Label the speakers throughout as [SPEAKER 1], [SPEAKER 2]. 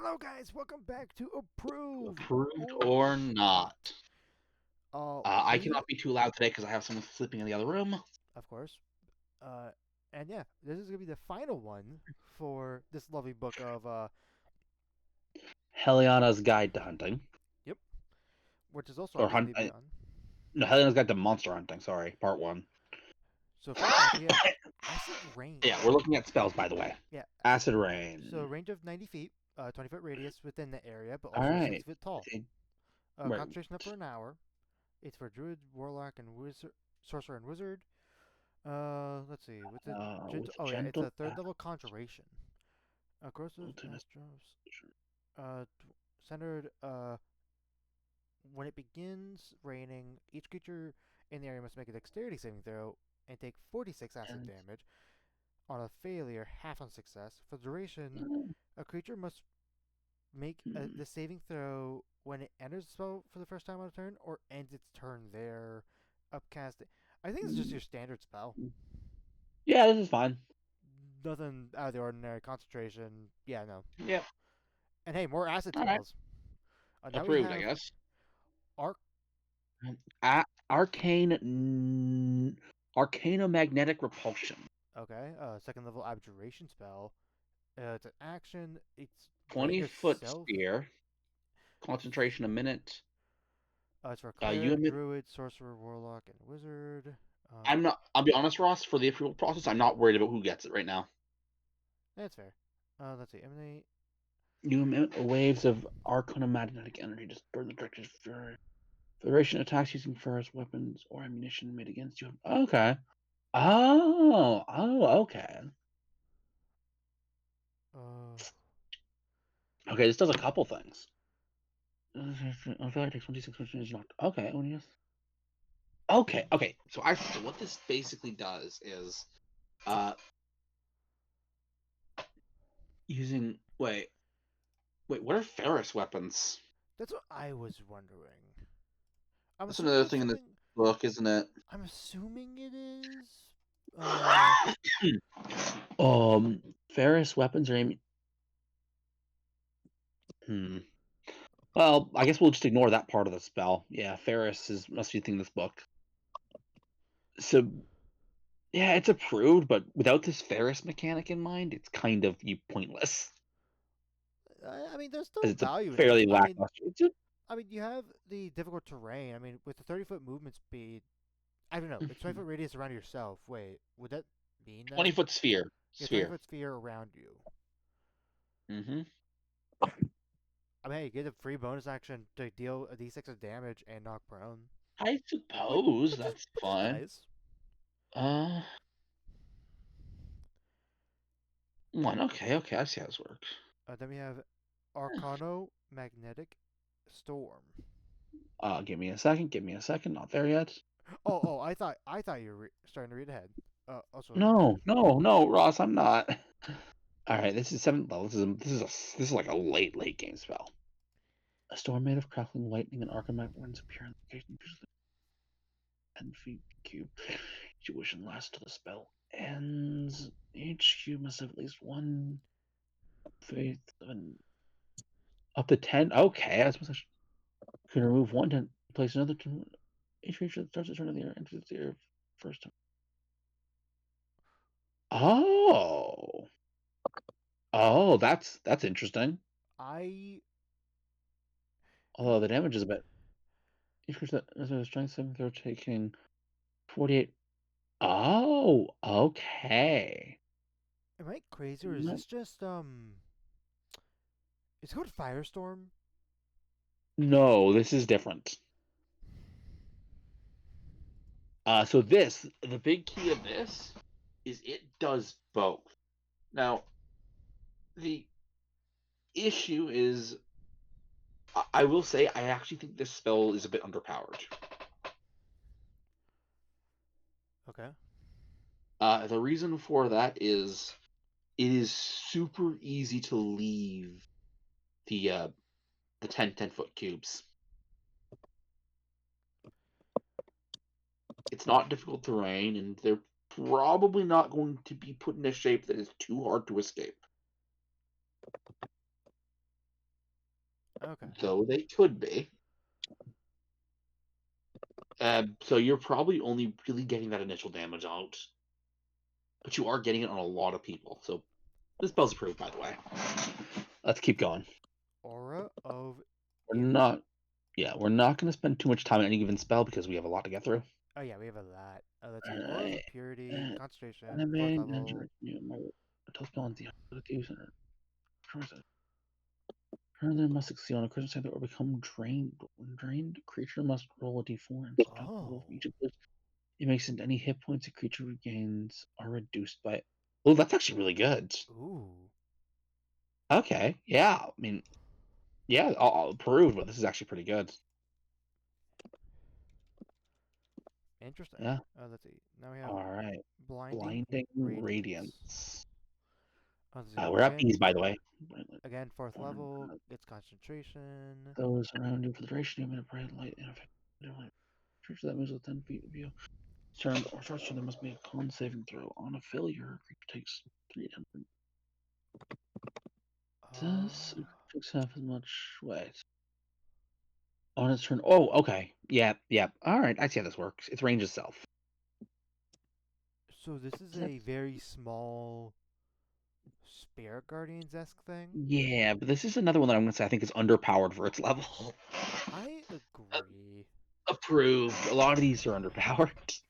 [SPEAKER 1] Hello, guys. Welcome back to Approved
[SPEAKER 2] Approved
[SPEAKER 1] or
[SPEAKER 2] or not.
[SPEAKER 1] Uh,
[SPEAKER 2] I
[SPEAKER 1] we,
[SPEAKER 2] cannot be too loud today because I have someone sleeping in the other room.
[SPEAKER 1] of course, uh, and yeah, this is gonna be the final one for this lovely book of
[SPEAKER 2] Heliana's Guide to Hunting.
[SPEAKER 1] yep, which is also on
[SPEAKER 2] Or
[SPEAKER 1] D and
[SPEAKER 2] hunt.
[SPEAKER 1] D Beyond.
[SPEAKER 2] No, Heliana's Guide to Monster Hunting. Sorry, part one.
[SPEAKER 1] So first off, we have Acid Rain.
[SPEAKER 2] Yeah, we're looking at spells, by the way.
[SPEAKER 1] Yeah,
[SPEAKER 2] Acid
[SPEAKER 1] so
[SPEAKER 2] Rain.
[SPEAKER 1] range of 90 feet, 20-foot radius within the area, but
[SPEAKER 2] All
[SPEAKER 1] also 60
[SPEAKER 2] right.
[SPEAKER 1] feet tall.
[SPEAKER 2] Right.
[SPEAKER 1] Concentration up for an hour. It's for Druid, Warlock, and Wizard, Sorcerer, and Wizard. Let's see. With the
[SPEAKER 2] With
[SPEAKER 1] oh yeah, it's
[SPEAKER 2] gentle
[SPEAKER 1] a third level conjuration. Corrosive
[SPEAKER 2] ultimate.
[SPEAKER 1] Astros. Centered. When it begins raining, each creature in the area must make a dexterity saving throw and take 46 acid
[SPEAKER 2] And
[SPEAKER 1] damage. On a failure, half on success. For the duration, a creature must make the saving throw when it enters the spell for the first time on a turn or ends its turn there. Upcasting. I think it's just your standard spell.
[SPEAKER 2] yeah, this is fine.
[SPEAKER 1] Nothing out of the ordinary. Concentration. Yeah, no.
[SPEAKER 2] Yep.
[SPEAKER 1] And hey, more acid
[SPEAKER 2] All right.
[SPEAKER 1] spells. Now we
[SPEAKER 2] Approved, I
[SPEAKER 1] have
[SPEAKER 2] guess.
[SPEAKER 1] Arc.
[SPEAKER 2] Arcane. Arcanomagnetic Repulsion.
[SPEAKER 1] Okay, second level abjuration spell. It's an action. It's range
[SPEAKER 2] 20-foot
[SPEAKER 1] itself.
[SPEAKER 2] sphere. Concentration a minute.
[SPEAKER 1] It's for
[SPEAKER 2] You
[SPEAKER 1] cleric,
[SPEAKER 2] emit.
[SPEAKER 1] druid, sorcerer, warlock, and wizard.
[SPEAKER 2] I'm not. I'll be honest, Ross. For the approval process, I'm not worried about who gets it right now.
[SPEAKER 1] That's fair. Let's see. Emanate.
[SPEAKER 2] You emit waves of arcanomagnetic energy to burn the director's fury. Federation attacks using ferrous weapons or ammunition made against you. Okay. Okay.
[SPEAKER 1] Uh,
[SPEAKER 2] Okay, this does a couple things. I feel like it takes 26 minutes is not. Okay, when you just. Okay. So what this basically does is, uh, using wait, what are ferrous weapons?
[SPEAKER 1] that's what I was wondering. I'm
[SPEAKER 2] That's
[SPEAKER 1] assuming
[SPEAKER 2] another
[SPEAKER 1] it's
[SPEAKER 2] thing in this
[SPEAKER 1] something.
[SPEAKER 2] book, isn't it?
[SPEAKER 1] I'm assuming it is.
[SPEAKER 2] Ferrous weapons are aiming. Well, I guess we'll just ignore that part of the spell. Yeah, Ferris must be a thing in this book. So yeah, it's approved, but without this Ferris mechanic in mind, it's kind of pointless.
[SPEAKER 1] I mean, there's
[SPEAKER 2] As
[SPEAKER 1] still
[SPEAKER 2] it's a
[SPEAKER 1] value in it.
[SPEAKER 2] fairly lackluster.
[SPEAKER 1] I mean, you have the difficult terrain. I mean, with the 30-foot movement speed, I don't know. It's 20-foot radius around yourself. Wait, would that mean that?
[SPEAKER 2] 20-foot sphere.
[SPEAKER 1] Yeah,
[SPEAKER 2] Sphere.
[SPEAKER 1] 20-foot sphere around you.
[SPEAKER 2] Mm-hmm.
[SPEAKER 1] I mean, hey, you get a free bonus action to deal a d6 of damage and knock prone,
[SPEAKER 2] I
[SPEAKER 1] which
[SPEAKER 2] suppose
[SPEAKER 1] which is
[SPEAKER 2] that's
[SPEAKER 1] which is
[SPEAKER 2] fine.
[SPEAKER 1] nice.
[SPEAKER 2] Uh, one. Okay, I see how this works.
[SPEAKER 1] Then we have Arcano Magnetic Storm.
[SPEAKER 2] Give me a second. Not there yet.
[SPEAKER 1] Oh, I thought you were starting to read ahead. Also,
[SPEAKER 2] No, Ross, I'm not. All right, this is 7th level. This is like a late game spell. A storm made of crackling lightning and arcamite winds appear in the location 10 feet cube. Each wish lasts till the spell ends. Each cube must have at least one faith and up to 10. Okay, I suppose I can remove one to place another. Each creature that starts to turn in the air enters the air first time. Oh, that's interesting.
[SPEAKER 1] I
[SPEAKER 2] Although the damage is a bit. Each creature that has a strength 7, they're taking 48. Oh, okay.
[SPEAKER 1] am I crazy or is this just It's called Firestorm.
[SPEAKER 2] No, this is different. So the big key of this is it does both. Now, the issue is, I will say, I actually think this spell is a bit underpowered.
[SPEAKER 1] Okay.
[SPEAKER 2] The reason for that is it is super easy to leave the 10-foot cubes. It's not difficult terrain, and they're probably not going to be put in a shape that is too hard to escape.
[SPEAKER 1] Okay.
[SPEAKER 2] though they could be. So you're probably only really getting that initial damage out, but you are getting it on a lot of people. So this spell's approved, by the way. Let's keep going.
[SPEAKER 1] Aura of
[SPEAKER 2] We're
[SPEAKER 1] Im.
[SPEAKER 2] not. Yeah, we're not going to spend too much time on any given spell because we have a lot to get through.
[SPEAKER 1] Oh yeah, we have a lot. Let's see. Auras
[SPEAKER 2] Alright.
[SPEAKER 1] of Purity, Concentration, fourth
[SPEAKER 2] Anime,
[SPEAKER 1] level.
[SPEAKER 2] my toast balance the use and currently must succeed on a Christmas save or become drained. When drained, creature must roll a d4 and subtract the roll
[SPEAKER 1] Oh.
[SPEAKER 2] from each of those. It makes it any hit points a creature regains are reduced by. Oh, that's actually really good.
[SPEAKER 1] Ooh.
[SPEAKER 2] Okay, yeah. I mean, yeah, I'll approve, but this is actually pretty good.
[SPEAKER 1] Interesting.
[SPEAKER 2] Yeah.
[SPEAKER 1] Let's see. Now we have
[SPEAKER 2] All right.
[SPEAKER 1] Blinding
[SPEAKER 2] Blinding
[SPEAKER 1] Radiance.
[SPEAKER 2] Radiance.
[SPEAKER 1] Let's see.
[SPEAKER 2] We're at these, by the way.
[SPEAKER 1] Again, fourth level. It's concentration.
[SPEAKER 2] Those around you for the duration of a bright light and effect. Creature that moves within 10 feet of you. Turn or starts turn, there must be a con saving throw. On a failure, creature takes 3 damage. This takes half as much. Wait. On its turn. Oh, okay. Yeah, yeah. All right. I see how this works. It's range itself.
[SPEAKER 1] So this is a
[SPEAKER 2] That's,
[SPEAKER 1] very small Spirit Guardians esque thing.
[SPEAKER 2] yeah, but this is another one that I'm going to say I think is underpowered for its level.
[SPEAKER 1] I agree.
[SPEAKER 2] Approved. A lot of these are underpowered.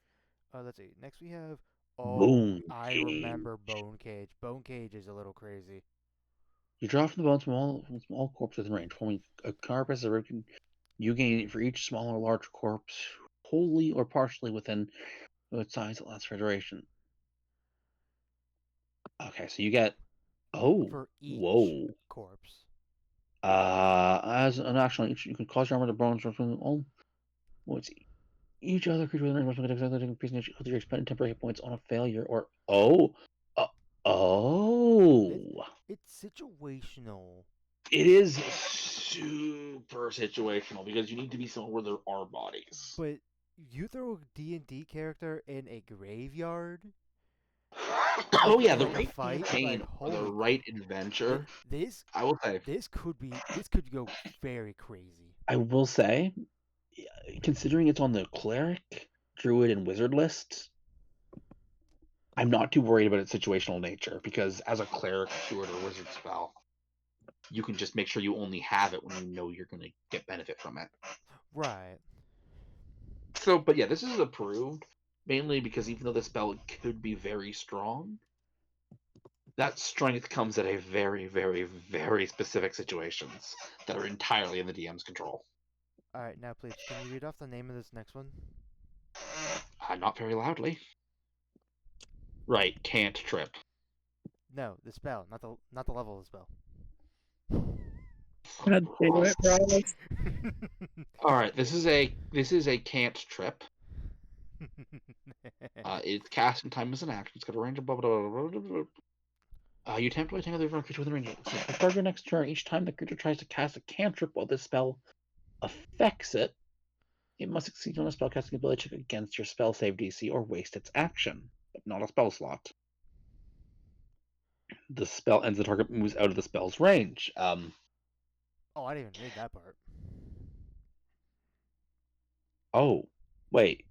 [SPEAKER 1] Let's see. Next we have. Oh,
[SPEAKER 2] Boom.
[SPEAKER 1] I
[SPEAKER 2] Cage.
[SPEAKER 1] remember Bone Cage. Bone Cage is a little crazy.
[SPEAKER 2] You draw from the bone from small corpse within range. Forming a carpus of ribbon, you gain for each small or large corpse, wholly or partially within its size that lasts for duration. Okay, so you get. Oh,
[SPEAKER 1] For each
[SPEAKER 2] whoa.
[SPEAKER 1] corpse.
[SPEAKER 2] As an action, you can cause your armor to bones from all. What's each other creature within range must make an exactly increasing of your expended temporary hit points on a failure or uh,
[SPEAKER 1] It,
[SPEAKER 2] oh.
[SPEAKER 1] it's situational.
[SPEAKER 2] It is super situational because you need to be somewhere where there are bodies.
[SPEAKER 1] But you throw a D&D character in a graveyard,
[SPEAKER 2] Oh
[SPEAKER 1] like
[SPEAKER 2] yeah,
[SPEAKER 1] in
[SPEAKER 2] the
[SPEAKER 1] like a
[SPEAKER 2] right
[SPEAKER 1] fight,
[SPEAKER 2] campaign
[SPEAKER 1] like
[SPEAKER 2] or the
[SPEAKER 1] holy
[SPEAKER 2] right adventure.
[SPEAKER 1] this
[SPEAKER 2] I will say.
[SPEAKER 1] this could go very crazy.
[SPEAKER 2] I will say, considering it's on the cleric, druid, and wizard list, I'm not too worried about its situational nature because as a cleric, druid, or wizard spell, you can just make sure you only have it when you know you're going to get benefit from it.
[SPEAKER 1] Right.
[SPEAKER 2] So, but yeah, this is approved mainly because even though the spell could be very strong, that strength comes at a very, very, very specific situations that are entirely in the DM's control.
[SPEAKER 1] All right, now please, can you read off the name of this next one?
[SPEAKER 2] Not very loudly. Right, can't trip.
[SPEAKER 1] No, the spell, not the level of the spell.
[SPEAKER 3] God damn it, Ross.
[SPEAKER 2] All right, this is a can't trip. It's cast in time as an action. It's got a range of blah blah blah blah blah. You temporarily tangle the creature within range. So at the start of your next turn, each time the creature tries to cast a cantrip while this spell affects it, it must succeed on a spellcasting ability check against your spell save DC or waste its action, but not a spell slot. The spell ends. The target moves out of the spell's range.
[SPEAKER 1] Oh, I didn't even read that part.
[SPEAKER 2] Oh, wait.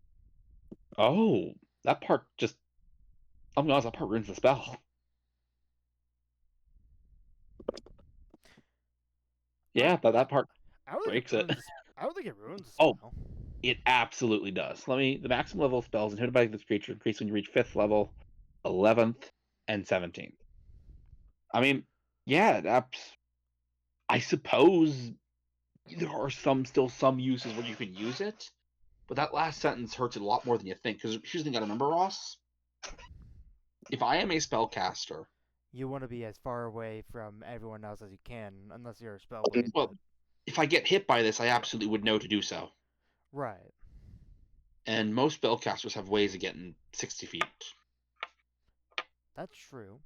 [SPEAKER 2] Oh, that part just. I'm honest. That part ruins the spell.
[SPEAKER 1] I
[SPEAKER 2] Yeah, that part
[SPEAKER 1] I don't think it
[SPEAKER 2] breaks it.
[SPEAKER 1] ruins. I don't think it ruins the
[SPEAKER 2] Oh,
[SPEAKER 1] spell.
[SPEAKER 2] it absolutely does. The maximum level of spells inhibited by this creature increase when you reach 5th level, 11th, and 17th. I mean, yeah, I suppose there are still some uses where you can use it, but that last sentence hurts it a lot more than you think. Because here's the thing, gotta remember, Ross. If I am a spellcaster,
[SPEAKER 1] You want to be as far away from everyone else as you can, unless you're a spell blade.
[SPEAKER 2] well,
[SPEAKER 1] But
[SPEAKER 2] if I get hit by this, I
[SPEAKER 1] yeah,
[SPEAKER 2] absolutely would know to do so.
[SPEAKER 1] right.
[SPEAKER 2] And most spellcasters have ways of getting 60 feet.
[SPEAKER 1] That's true.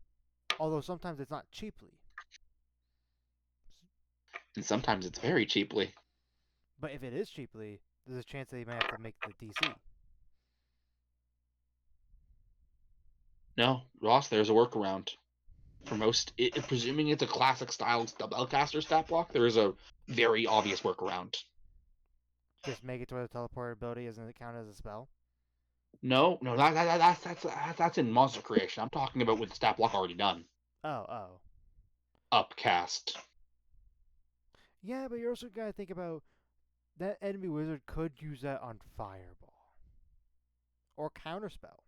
[SPEAKER 1] Although sometimes it's not cheaply.
[SPEAKER 2] And sometimes it's very cheaply.
[SPEAKER 1] But if it is cheaply, there's a chance they might have to make the DC.
[SPEAKER 2] No, Ross, there's a workaround. for most, presuming it's a classic style spellcaster stat block, there is a very obvious workaround.
[SPEAKER 1] Just make it to where the teleporter ability isn't count as a spell.
[SPEAKER 2] No, that's in monster creation. I'm talking about with the stat block already done.
[SPEAKER 1] Oh.
[SPEAKER 2] Upcast.
[SPEAKER 1] Yeah, but you're also gotta think about that enemy wizard could use that on Fireball or Counterspell,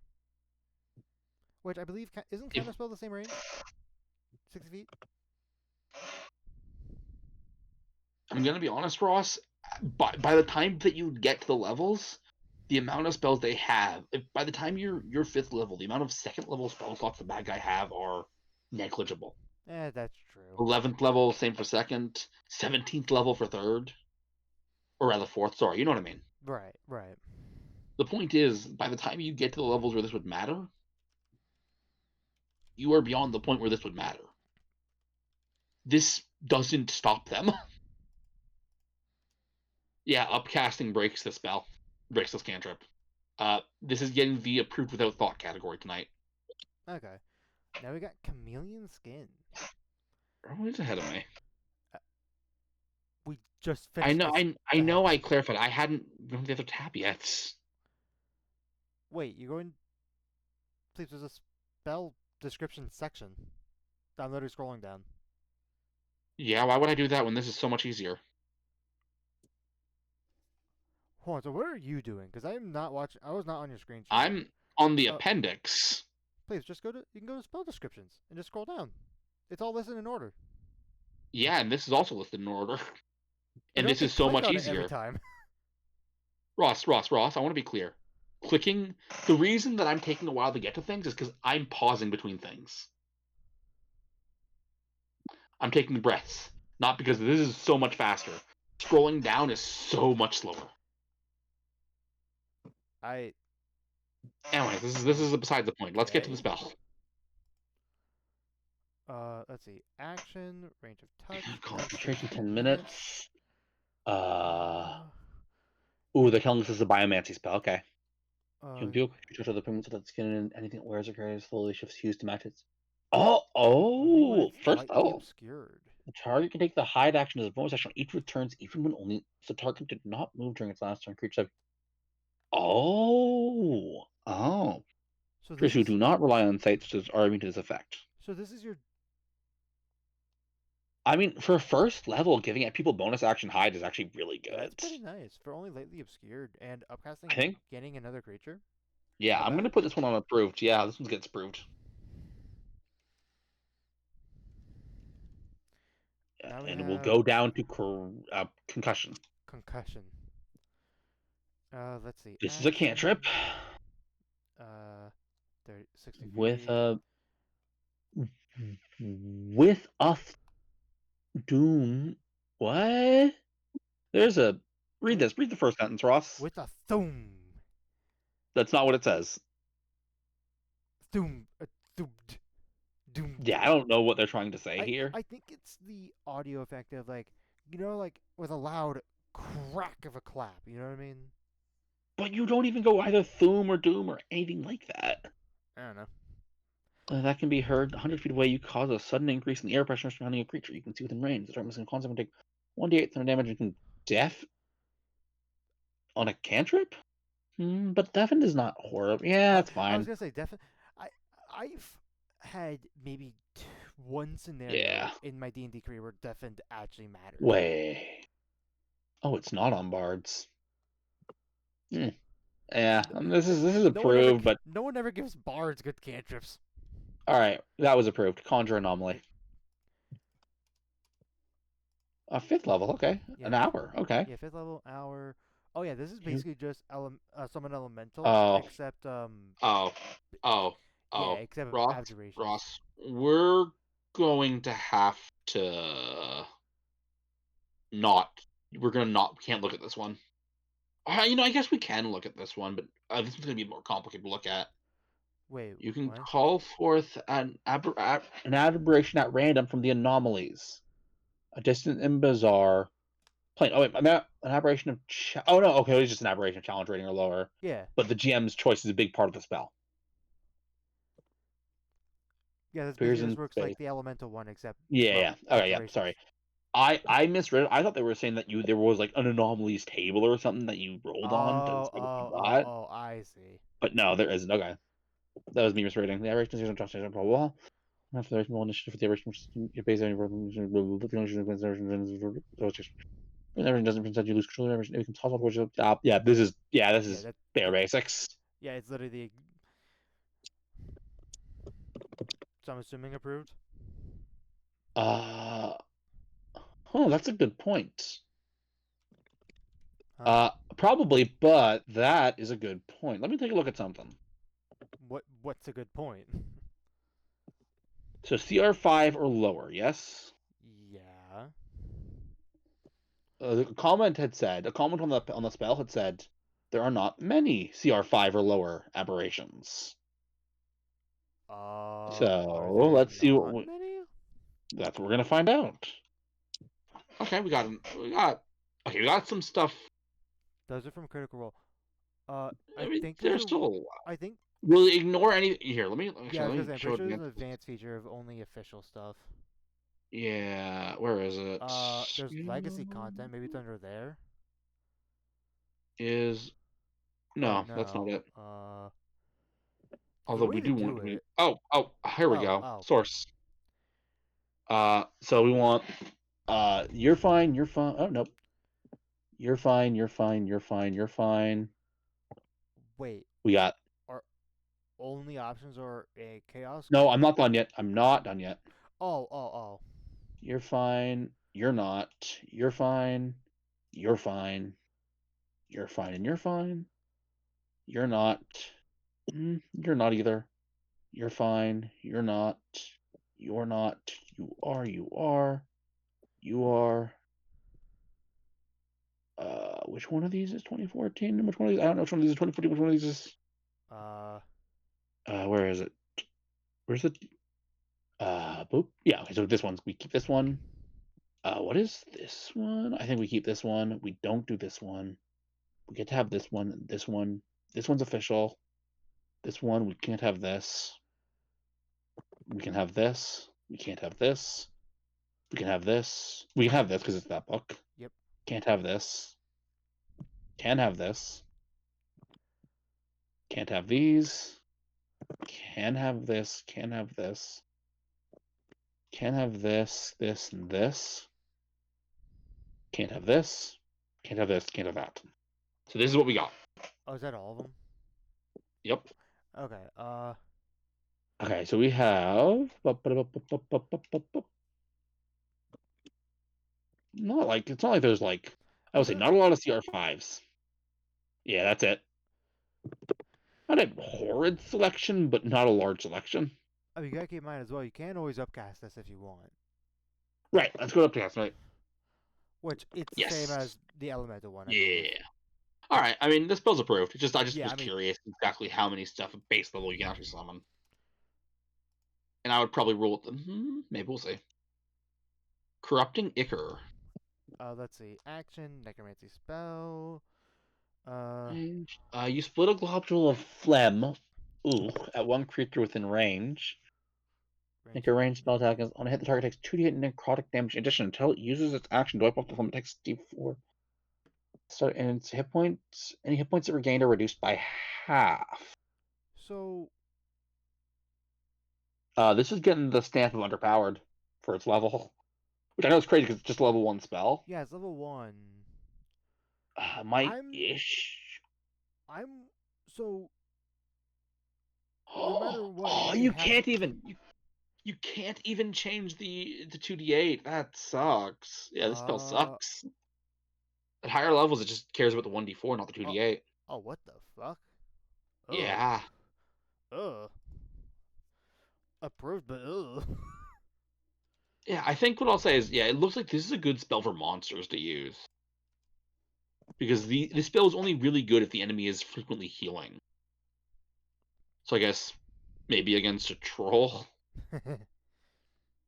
[SPEAKER 1] which I believe isn't
[SPEAKER 2] If
[SPEAKER 1] Counterspell the same range, 60 feet.
[SPEAKER 2] I'm gonna be honest, Ross, by the time that you get to the levels, the amount of spells they have, by the time you're 5th level, the amount of 2nd level spell slots the bad guy have are negligible.
[SPEAKER 1] That's true.
[SPEAKER 2] 11th level, same for 2nd. 17th level for 3rd, or rather 4th. Sorry, you know what I mean.
[SPEAKER 1] Right.
[SPEAKER 2] The point is, by the time you get to the levels where this would matter, you are beyond the point where this would matter. This doesn't stop them. Yeah, upcasting breaks the spell, breaks this cantrip. This is getting the approved without thought category tonight.
[SPEAKER 1] Okay. Now we got Chameleon Skin.
[SPEAKER 2] Everyone's ahead of me.
[SPEAKER 1] We just
[SPEAKER 2] I
[SPEAKER 1] finished
[SPEAKER 2] know.
[SPEAKER 1] this.
[SPEAKER 2] I know. I clarified. I hadn't done the other tab yet.
[SPEAKER 1] Wait, you're going. Please, there's a spell description section. I'm literally scrolling down.
[SPEAKER 2] Yeah. Why would I do that when this is so much easier?
[SPEAKER 1] Hold on. So what are you doing? Because I am not watching. I was not on your screen share.
[SPEAKER 2] I'm on the appendix.
[SPEAKER 1] Please just go to. You can go to spell descriptions and just scroll down. It's all listed in order.
[SPEAKER 2] Yeah, and this is also listed in order.
[SPEAKER 1] You
[SPEAKER 2] And
[SPEAKER 1] don't have
[SPEAKER 2] this
[SPEAKER 1] to
[SPEAKER 2] is so
[SPEAKER 1] click
[SPEAKER 2] much
[SPEAKER 1] on it every
[SPEAKER 2] easier.
[SPEAKER 1] time.
[SPEAKER 2] Ross, I want to be clear. Clicking, the reason that I'm taking a while to get to things is because I'm pausing between things. I'm taking breaths, not because this is so much faster. Scrolling down is so much slower.
[SPEAKER 1] I.
[SPEAKER 2] Anyway, this is beside the point. Let's get to the
[SPEAKER 1] Okay.
[SPEAKER 2] spell.
[SPEAKER 1] Let's see. Action, range of touch,
[SPEAKER 2] Concentration
[SPEAKER 1] 10
[SPEAKER 2] 10
[SPEAKER 1] minutes.
[SPEAKER 2] minutes.
[SPEAKER 1] Uh,
[SPEAKER 2] Ooh, they're telling us this is a biomancy spell. Okay. You
[SPEAKER 1] uh,
[SPEAKER 2] can feel touch other pigments so that skin and anything it wears or carries slowly shifts hues to match it.
[SPEAKER 1] only when it's
[SPEAKER 2] First
[SPEAKER 1] lightly
[SPEAKER 2] level.
[SPEAKER 1] obscured.
[SPEAKER 2] The target can take the hide action as a bonus action on each returns, even when only the target did not move during its last turn. Creature. Oh.
[SPEAKER 1] So
[SPEAKER 2] Creatures
[SPEAKER 1] this
[SPEAKER 2] who
[SPEAKER 1] is
[SPEAKER 2] do not rely on sight are immune to this effect.
[SPEAKER 1] so this is your.
[SPEAKER 2] I mean, for first level, giving at people bonus action hide is actually really
[SPEAKER 1] That's
[SPEAKER 2] good.
[SPEAKER 1] pretty nice for only lightly obscured and
[SPEAKER 2] I
[SPEAKER 1] upcasting
[SPEAKER 2] think.
[SPEAKER 1] getting another creature.
[SPEAKER 2] Yeah,
[SPEAKER 1] Not
[SPEAKER 2] I'm gonna
[SPEAKER 1] bad.
[SPEAKER 2] put this one on approved. Yeah, this one gets approved. Yeah,
[SPEAKER 1] Now we
[SPEAKER 2] and we'll
[SPEAKER 1] have
[SPEAKER 2] go down to concussion.
[SPEAKER 1] concussion. Let's see.
[SPEAKER 2] This is a
[SPEAKER 1] Action.
[SPEAKER 2] cantrip
[SPEAKER 1] Uh, 30, 60
[SPEAKER 2] with
[SPEAKER 1] feet.
[SPEAKER 2] a with a doom. What? There's a read
[SPEAKER 1] With
[SPEAKER 2] this. Read the first sentence, Ross.
[SPEAKER 1] with a thum.
[SPEAKER 2] That's not what it says.
[SPEAKER 1] Thum. Thumd. Doomed.
[SPEAKER 2] Yeah, I don't know what they're trying to say here.
[SPEAKER 1] I think it's the audio effect of like like with a loud crack of a clap. You know what I mean?
[SPEAKER 2] But you don't even go either Thoom or Doom or anything like that.
[SPEAKER 1] I don't know.
[SPEAKER 2] That can be heard 100 feet away. You cause a sudden increase in the air pressure surrounding a creature you can see within range. The target must constantly take 1d8 thunder damage and can deaf on a cantrip? But deafened is not horrible. Yeah, that's
[SPEAKER 1] I was
[SPEAKER 2] fine.
[SPEAKER 1] gonna say definitely. I've had maybe one
[SPEAKER 2] Yeah.
[SPEAKER 1] scenario in my D&D career where deafened actually mattered.
[SPEAKER 2] Way. Oh, it's not on bards. Yeah, this is approved, but
[SPEAKER 1] No one ever gives bards good cantrips.
[SPEAKER 2] all right, that was approved. Conjure anomaly. A 5th level, okay.
[SPEAKER 1] Yeah,
[SPEAKER 2] An hour, okay.
[SPEAKER 1] yeah, 5th level hour. Oh yeah, this is basically just summon elementals,
[SPEAKER 2] Oh,
[SPEAKER 1] except
[SPEAKER 2] oh, oh,
[SPEAKER 1] yeah,
[SPEAKER 2] oh,
[SPEAKER 1] except
[SPEAKER 2] Ross,
[SPEAKER 1] abjurations.
[SPEAKER 2] we're going to have to not. We're gonna not. We can't look at this one. I guess we can look at this one, but this one's gonna be more complicated to look at.
[SPEAKER 1] Wait,
[SPEAKER 2] You can
[SPEAKER 1] what?
[SPEAKER 2] call forth an aberration at random from the anomalies. A distant and bizarre plane. Oh wait, an aberration of. Oh no, okay, it's just an aberration of challenge rating or lower.
[SPEAKER 1] Yeah.
[SPEAKER 2] But the GM's choice is a big part of the spell.
[SPEAKER 1] Yeah, this
[SPEAKER 2] appears
[SPEAKER 1] basically
[SPEAKER 2] in
[SPEAKER 1] just works like
[SPEAKER 2] space.
[SPEAKER 1] the elemental one, except
[SPEAKER 2] Yeah,
[SPEAKER 1] for
[SPEAKER 2] yeah.
[SPEAKER 1] the
[SPEAKER 2] Okay, yeah.
[SPEAKER 1] durations.
[SPEAKER 2] Sorry. I misread it. I thought they were saying that there was like an anomalies table or something that you rolled on to
[SPEAKER 1] Oh,
[SPEAKER 2] decide what you
[SPEAKER 1] oh, oh,
[SPEAKER 2] got.
[SPEAKER 1] oh, I see.
[SPEAKER 2] But no, there isn't. Okay. That was me misreading. The average decision blah blah blah. After the original initiative for the original based on everything doesn't present you lose control of everything. It becomes hostile towards you. This
[SPEAKER 1] Yeah,
[SPEAKER 2] is bare basics.
[SPEAKER 1] yeah, it's literally the. So I'm assuming approved.
[SPEAKER 2] Uh oh, that's a good point.
[SPEAKER 1] Huh?
[SPEAKER 2] Probably, but that is a good point. Let me take a look at something.
[SPEAKER 1] What's a good point?
[SPEAKER 2] So CR5 or lower, yes.
[SPEAKER 1] Yeah.
[SPEAKER 2] A comment on the spell had said there are not many CR5 or lower aberrations.
[SPEAKER 1] Are
[SPEAKER 2] So
[SPEAKER 1] there
[SPEAKER 2] let's see
[SPEAKER 1] not many?
[SPEAKER 2] that's what we're gonna find out. Okay, we got some stuff.
[SPEAKER 1] Those are from Critical Role.
[SPEAKER 2] I
[SPEAKER 1] I
[SPEAKER 2] mean,
[SPEAKER 1] think there's
[SPEAKER 2] there's
[SPEAKER 1] a.
[SPEAKER 2] still
[SPEAKER 1] I think.
[SPEAKER 2] We'll ignore any here.
[SPEAKER 1] Yeah, I was
[SPEAKER 2] Let
[SPEAKER 1] gonna
[SPEAKER 2] me
[SPEAKER 1] say, I'm
[SPEAKER 2] show
[SPEAKER 1] pretty sure there's an
[SPEAKER 2] advances.
[SPEAKER 1] advanced feature of only official stuff.
[SPEAKER 2] Yeah, where is it?
[SPEAKER 1] There's legacy content. Maybe it's under there.
[SPEAKER 2] Is
[SPEAKER 1] Oh
[SPEAKER 2] no, that's not
[SPEAKER 1] no.
[SPEAKER 2] it.
[SPEAKER 1] There's a
[SPEAKER 2] Although
[SPEAKER 1] way
[SPEAKER 2] we
[SPEAKER 1] to
[SPEAKER 2] do want
[SPEAKER 1] do
[SPEAKER 2] to.
[SPEAKER 1] it.
[SPEAKER 2] Here we
[SPEAKER 1] Oh,
[SPEAKER 2] go.
[SPEAKER 1] oh.
[SPEAKER 2] Source. So we want. You're fine. You're fine. Oh nope. You're fine. You're fine. You're fine. You're fine.
[SPEAKER 1] Wait.
[SPEAKER 2] We got.
[SPEAKER 1] Our only options are a chaos.
[SPEAKER 2] No, I'm not done yet. I'm not done yet.
[SPEAKER 1] Oh, oh, oh.
[SPEAKER 2] You're fine. You're not. You're fine. You're fine. You're fine, and you're fine. You're not. You're not either. You're fine. You're not. You're not. You are. You are. You are. Which one of these is 2014? And which one of these? I don't know which one of these is 2014. Which one of these is?
[SPEAKER 1] Uh,
[SPEAKER 2] Where is it? Where's the? Boop. Yeah. Okay. So this one's we keep this one. What is this one? I think we keep this one. We don't do this one. We get to have this one. This one. This one's official. This one we can't have this. We can have this. We can't have this. We can have this. We can have this because it's that book.
[SPEAKER 1] yep.
[SPEAKER 2] Can't have this. Can have this. Can't have these. Can have this. Can have this. Can have this, this, and this. Can't have this. Can't have this. Can't have that. So this is what we got.
[SPEAKER 1] Oh, is that all of them?
[SPEAKER 2] Yep.
[SPEAKER 1] Okay.
[SPEAKER 2] Okay, so we have not like it's not like there's like I
[SPEAKER 1] I
[SPEAKER 2] would
[SPEAKER 1] was
[SPEAKER 2] say
[SPEAKER 1] gonna.
[SPEAKER 2] not a lot of CR5s. Yeah, that's it. Not a horrid selection, but not a large selection.
[SPEAKER 1] Oh, you gotta keep in mind as well. You can always upcast this if you want,
[SPEAKER 2] Right, let's go up to cast, right?
[SPEAKER 1] which it's the same
[SPEAKER 2] Yes.
[SPEAKER 1] as the elemental one, I believe.
[SPEAKER 2] Yeah. All right. I mean, this spell's approved. I just
[SPEAKER 1] Yeah,
[SPEAKER 2] was
[SPEAKER 1] I mean,
[SPEAKER 2] curious exactly how many stuff at base level you can actually summon, and I would probably rule it. Maybe we'll see. Corrupting Ichor.
[SPEAKER 1] let's see. Action, necromancy spell. Uh,
[SPEAKER 2] Range. You split a globule of phlegm. Ooh, at one creature within range. Make
[SPEAKER 1] range.
[SPEAKER 2] a ranged spell attack on a hit. The target takes 2d8 necrotic damage. In addition, until it uses its action to wipe off the phlegm, it takes d4. So, and its hit points. Any hit points it regained are reduced by half.
[SPEAKER 1] So
[SPEAKER 2] This is getting the stamp of underpowered for its level, which I know is crazy because it's just a level 1 spell.
[SPEAKER 1] yeah, it's level 1.
[SPEAKER 2] Might
[SPEAKER 1] I'm
[SPEAKER 2] ish.
[SPEAKER 1] I'm so no matter what,
[SPEAKER 2] Oh,
[SPEAKER 1] you
[SPEAKER 2] you
[SPEAKER 1] have to.
[SPEAKER 2] can't even you can't even change the 2d8. That sucks. Yeah, this spell
[SPEAKER 1] Uh
[SPEAKER 2] sucks. At higher levels, it just cares about the 1d4, not the
[SPEAKER 1] oh
[SPEAKER 2] 2d8.
[SPEAKER 1] oh what the fuck? Ugh.
[SPEAKER 2] Yeah.
[SPEAKER 1] Ugh. Approved, but ugh.
[SPEAKER 2] Yeah, I think what I'll say is, yeah, it looks like this is a good spell for monsters to use. Because the spell is only really good if the enemy is frequently healing. So I guess maybe against a troll.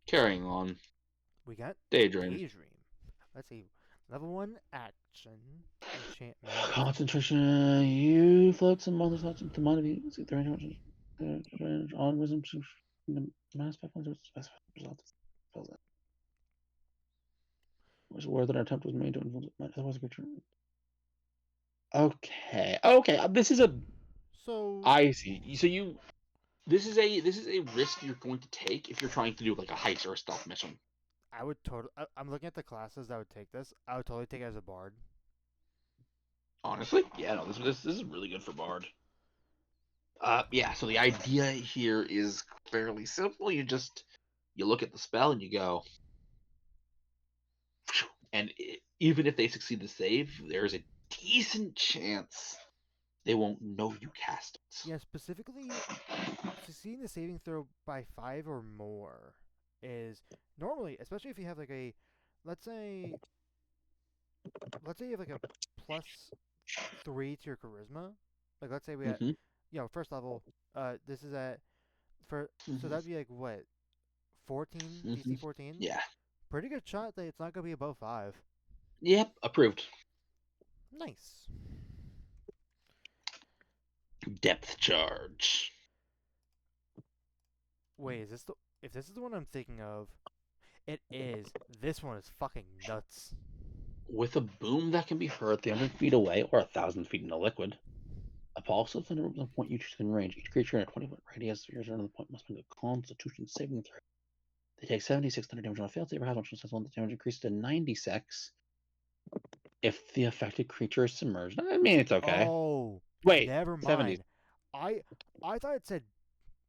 [SPEAKER 2] Carrying on.
[SPEAKER 1] We got
[SPEAKER 2] Daydream.
[SPEAKER 1] daydream. Let's see. Level 1 action enchantment.
[SPEAKER 2] Concentration. You float some monster thoughts into mind of you. See the range on wisdom. Minus 5 points specified results. Was aware that an attempt was made to influence otherwise creature. Okay. Okay. This is a.
[SPEAKER 1] So
[SPEAKER 2] I see. So you. This is a risk you're going to take if you're trying to do like a heist or a stealth mission.
[SPEAKER 1] I would totally. I'm looking at the classes that would take this. I would totally take it as a bard.
[SPEAKER 2] Honestly, yeah. No. This is really good for Bard. Yeah. So the idea here is fairly simple. You look at the spell and you go, and even if they succeed to save, there's a decent chance they won't know you cast it.
[SPEAKER 1] Yeah, specifically succeeding the saving throw by 5 or more is normally, especially if you have like a, let's say, let's say you have like a +3 to your charisma. Like let's say we had,
[SPEAKER 2] Mm-hmm.
[SPEAKER 1] first level. This is at for so
[SPEAKER 2] Mm-hmm.
[SPEAKER 1] that'd be like what 14
[SPEAKER 2] Mm-hmm.
[SPEAKER 1] DC 14.
[SPEAKER 2] Yeah.
[SPEAKER 1] Pretty good shot that it's not gonna be above 5.
[SPEAKER 2] Yep. Approved.
[SPEAKER 1] Nice.
[SPEAKER 2] Depth charge.
[SPEAKER 1] Wait, is this the if this is the one I'm thinking of? It is. This one is fucking nuts.
[SPEAKER 2] With a boom that can be heard 300 feet away or 1,000 feet in a liquid. A pulse of thunder the point you choose in range. Each creature in a 20-foot radius of your turn on the point must make a Constitution saving throw. They take 76 thunder damage on a failed save or has one successful, and the damage increases to 96 if the affected creature is submerged. I mean, it's okay.
[SPEAKER 1] Oh,
[SPEAKER 2] Wait,
[SPEAKER 1] never
[SPEAKER 2] 70s.
[SPEAKER 1] mind. I I thought it said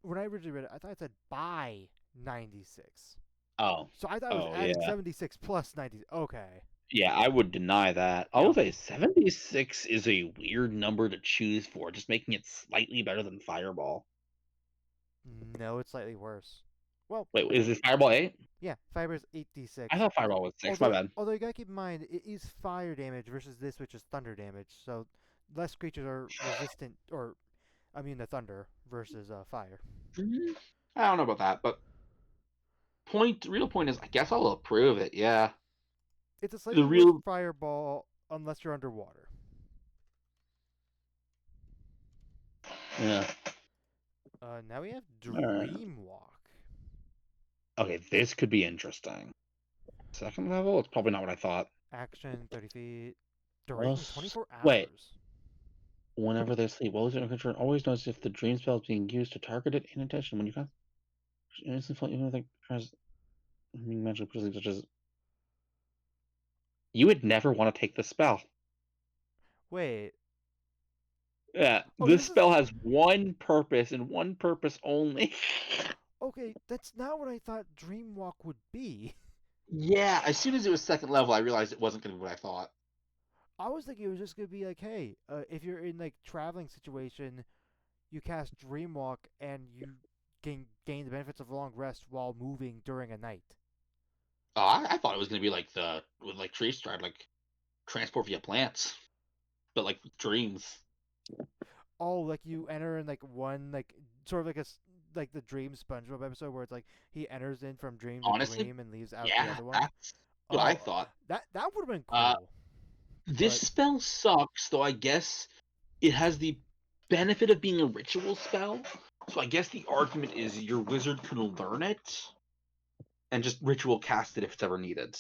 [SPEAKER 1] when I originally read it, I thought it said by 96.
[SPEAKER 2] Oh,
[SPEAKER 1] So I thought it was
[SPEAKER 2] oh
[SPEAKER 1] adding
[SPEAKER 2] yeah.
[SPEAKER 1] 76 plus 90. Okay.
[SPEAKER 2] Yeah, I would deny that. I will
[SPEAKER 1] Yep.
[SPEAKER 2] say 76 is a weird number to choose for, just making it slightly better than Fireball.
[SPEAKER 1] No, it's slightly worse. Well,
[SPEAKER 2] Wait, is this Fireball 8?
[SPEAKER 1] yeah, fiber is
[SPEAKER 2] I
[SPEAKER 1] 8d6.
[SPEAKER 2] thought Fireball was 6, my
[SPEAKER 1] Although
[SPEAKER 2] bad.
[SPEAKER 1] although you gotta keep in mind it is fire damage versus this, which is thunder damage. So less creatures are resistant or immune to thunder versus fire.
[SPEAKER 2] Mhm. I don't know about that, but real point is, I guess I'll approve it, yeah.
[SPEAKER 1] It's a
[SPEAKER 2] The
[SPEAKER 1] slightly worse
[SPEAKER 2] real,
[SPEAKER 1] fireball unless you're underwater.
[SPEAKER 2] yeah.
[SPEAKER 1] Now we have
[SPEAKER 2] Alright.
[SPEAKER 1] Dreamwalk.
[SPEAKER 2] Okay, this could be interesting. Second level? It's probably not what I thought.
[SPEAKER 1] Action 30 feet. Duration
[SPEAKER 2] Plus,
[SPEAKER 1] 24
[SPEAKER 2] wait,
[SPEAKER 1] hours.
[SPEAKER 2] whenever they sleep, while using control, always notice if the dream spell is being used to target it in attention. When you cast instant felt, even think magic such as you would never want to take the spell.
[SPEAKER 1] Wait.
[SPEAKER 2] Yeah,
[SPEAKER 1] Oh,
[SPEAKER 2] this
[SPEAKER 1] this is
[SPEAKER 2] spell has one purpose and one purpose only.
[SPEAKER 1] okay. That's not what I thought Dreamwalk would be.
[SPEAKER 2] Yeah, as soon as it was second level, I realized it wasn't going to be what I thought.
[SPEAKER 1] I was thinking it was just gonna be like, hey, if you're in like traveling situation, you cast Dreamwalk and you gain the benefits of long rest while moving during a night.
[SPEAKER 2] Oh, I thought it was going to be like with like tree stride, like transport via plants, but like dreams.
[SPEAKER 1] Oh, like you enter in like one like sort of like like the Dream SpongeBob episode where it's like he enters in from dream to
[SPEAKER 2] Honestly,
[SPEAKER 1] dream and leaves out the
[SPEAKER 2] yeah,
[SPEAKER 1] other one.
[SPEAKER 2] that's what I
[SPEAKER 1] Oh,
[SPEAKER 2] thought.
[SPEAKER 1] that would have been
[SPEAKER 2] Uh,
[SPEAKER 1] cool.
[SPEAKER 2] this
[SPEAKER 1] But
[SPEAKER 2] spell sucks, though. I guess it has the benefit of being a ritual spell. So I guess the argument is your wizard can learn it and just ritual cast it if it's ever needed.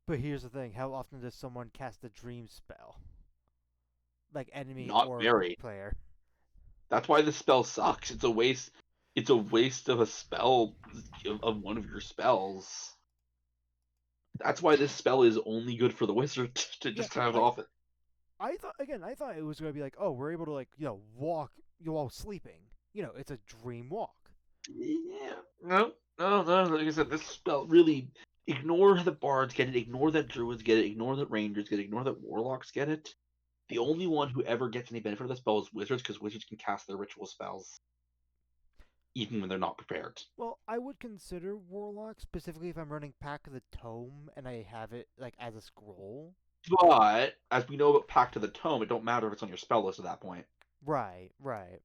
[SPEAKER 1] here's the thing: how often does someone cast a dream spell, like enemy
[SPEAKER 2] Not
[SPEAKER 1] or
[SPEAKER 2] very.
[SPEAKER 1] player?
[SPEAKER 2] That's why this spell sucks. It's a waste. It's a waste of a spell of one of your spells. That's why this spell is only good for the wizard to
[SPEAKER 1] Yeah,
[SPEAKER 2] just have
[SPEAKER 1] I
[SPEAKER 2] off it.
[SPEAKER 1] I thought again. I thought it was gonna be like, oh, we're able to like walk while sleeping. It's a dream walk.
[SPEAKER 2] Yeah. No, no, no. Like I said, this spell really ignore the bards get it, ignore that druids get it, ignore that rangers get it, ignore that warlocks get it. The only one who ever gets any benefit of the spell is wizards, because wizards can cast their ritual spells even when they're not prepared.
[SPEAKER 1] Well, I would consider warlock specifically if I'm running Pack of the Tome and I have it like as a scroll.
[SPEAKER 2] But as we know about Pact of the Tome, it don't matter if it's on your spell list at that point.
[SPEAKER 1] Right, right.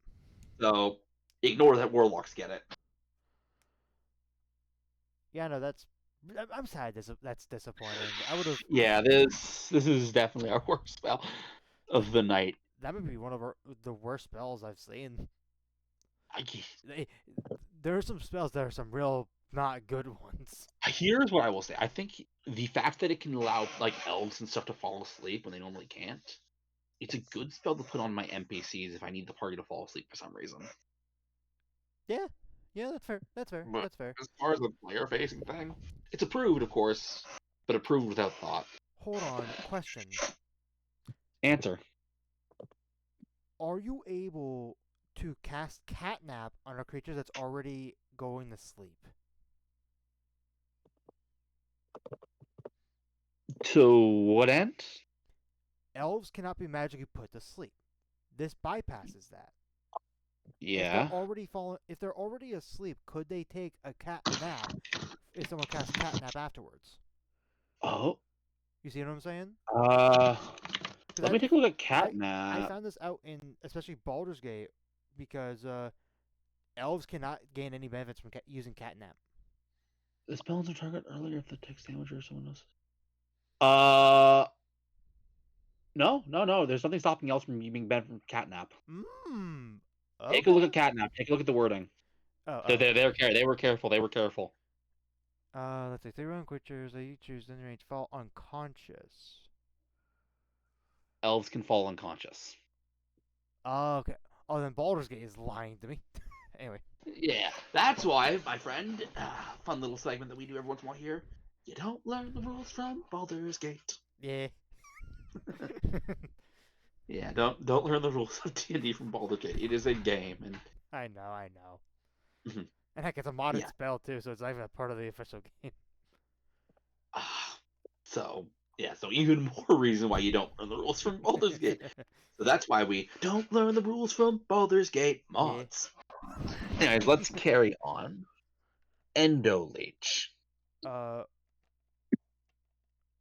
[SPEAKER 2] So ignore that warlocks get it.
[SPEAKER 1] Yeah, no, I'm sad. That's disappointing. I would have.
[SPEAKER 2] Yeah, this is definitely our worst spell
[SPEAKER 1] That
[SPEAKER 2] of the night.
[SPEAKER 1] that would be one of the worst spells I've seen.
[SPEAKER 2] I,
[SPEAKER 1] They, there are some spells that are some real not good ones.
[SPEAKER 2] here's what I will say. I think the fact that it can allow like elves and stuff to fall asleep when they normally can't, it's a good spell to put on my NPCs if I need the party to fall asleep for some reason.
[SPEAKER 1] Yeah, yeah, that's fair. That's fair.
[SPEAKER 2] But
[SPEAKER 1] That's fair.
[SPEAKER 2] as far as the player facing thing, it's approved, of course, but approved without thought.
[SPEAKER 1] Hold on. Question:
[SPEAKER 2] Answer.
[SPEAKER 1] are you able to cast Catnap on a creature that's already going to sleep?
[SPEAKER 2] To what end?
[SPEAKER 1] Elves cannot be magically put to sleep. This bypasses that.
[SPEAKER 2] Yeah.
[SPEAKER 1] If they're already asleep, could they take a cat nap if someone casts Catnap afterwards?
[SPEAKER 2] Oh.
[SPEAKER 1] You see what I'm saying?
[SPEAKER 2] Uh.
[SPEAKER 1] Because
[SPEAKER 2] Let me take a look at
[SPEAKER 1] I
[SPEAKER 2] Catnap.
[SPEAKER 1] found this out in especially Baldur's Gate because elves cannot gain any benefits from using Catnap.
[SPEAKER 2] The spells are target earlier if the takes damage or someone else. Uh. No. There's nothing stopping else from you being banned from Catnap.
[SPEAKER 1] Mmm.
[SPEAKER 2] Take a look
[SPEAKER 1] Okay.
[SPEAKER 2] at Catnap. Take a look at the wording.
[SPEAKER 1] Oh.
[SPEAKER 2] They were careful. They were careful.
[SPEAKER 1] Let's see. 3 round creatures that you choose in range fall unconscious.
[SPEAKER 2] Elves can fall unconscious.
[SPEAKER 1] Okay. Oh, then Baldur's Gate is lying to me. Anyway.
[SPEAKER 2] Yeah, that's why, my friend. Fun little segment that we do every once in a while here. You don't learn the rules from Baldur's Gate.
[SPEAKER 1] Yeah.
[SPEAKER 2] Yeah, don't learn the rules of D&D from Baldur's Gate. It is a game, and
[SPEAKER 1] I know. I know.
[SPEAKER 2] mhm,
[SPEAKER 1] And heck, it's a modded
[SPEAKER 2] yeah.
[SPEAKER 1] spell too, so it's not even a part of the official game.
[SPEAKER 2] Ah, so yeah, so even more reason why you don't learn the rules from Baldur's Gate. So that's why we don't learn the rules from Baldur's Gate
[SPEAKER 1] Yeah.
[SPEAKER 2] mods. Anyways, let's carry on. Endoleech.
[SPEAKER 1] uh,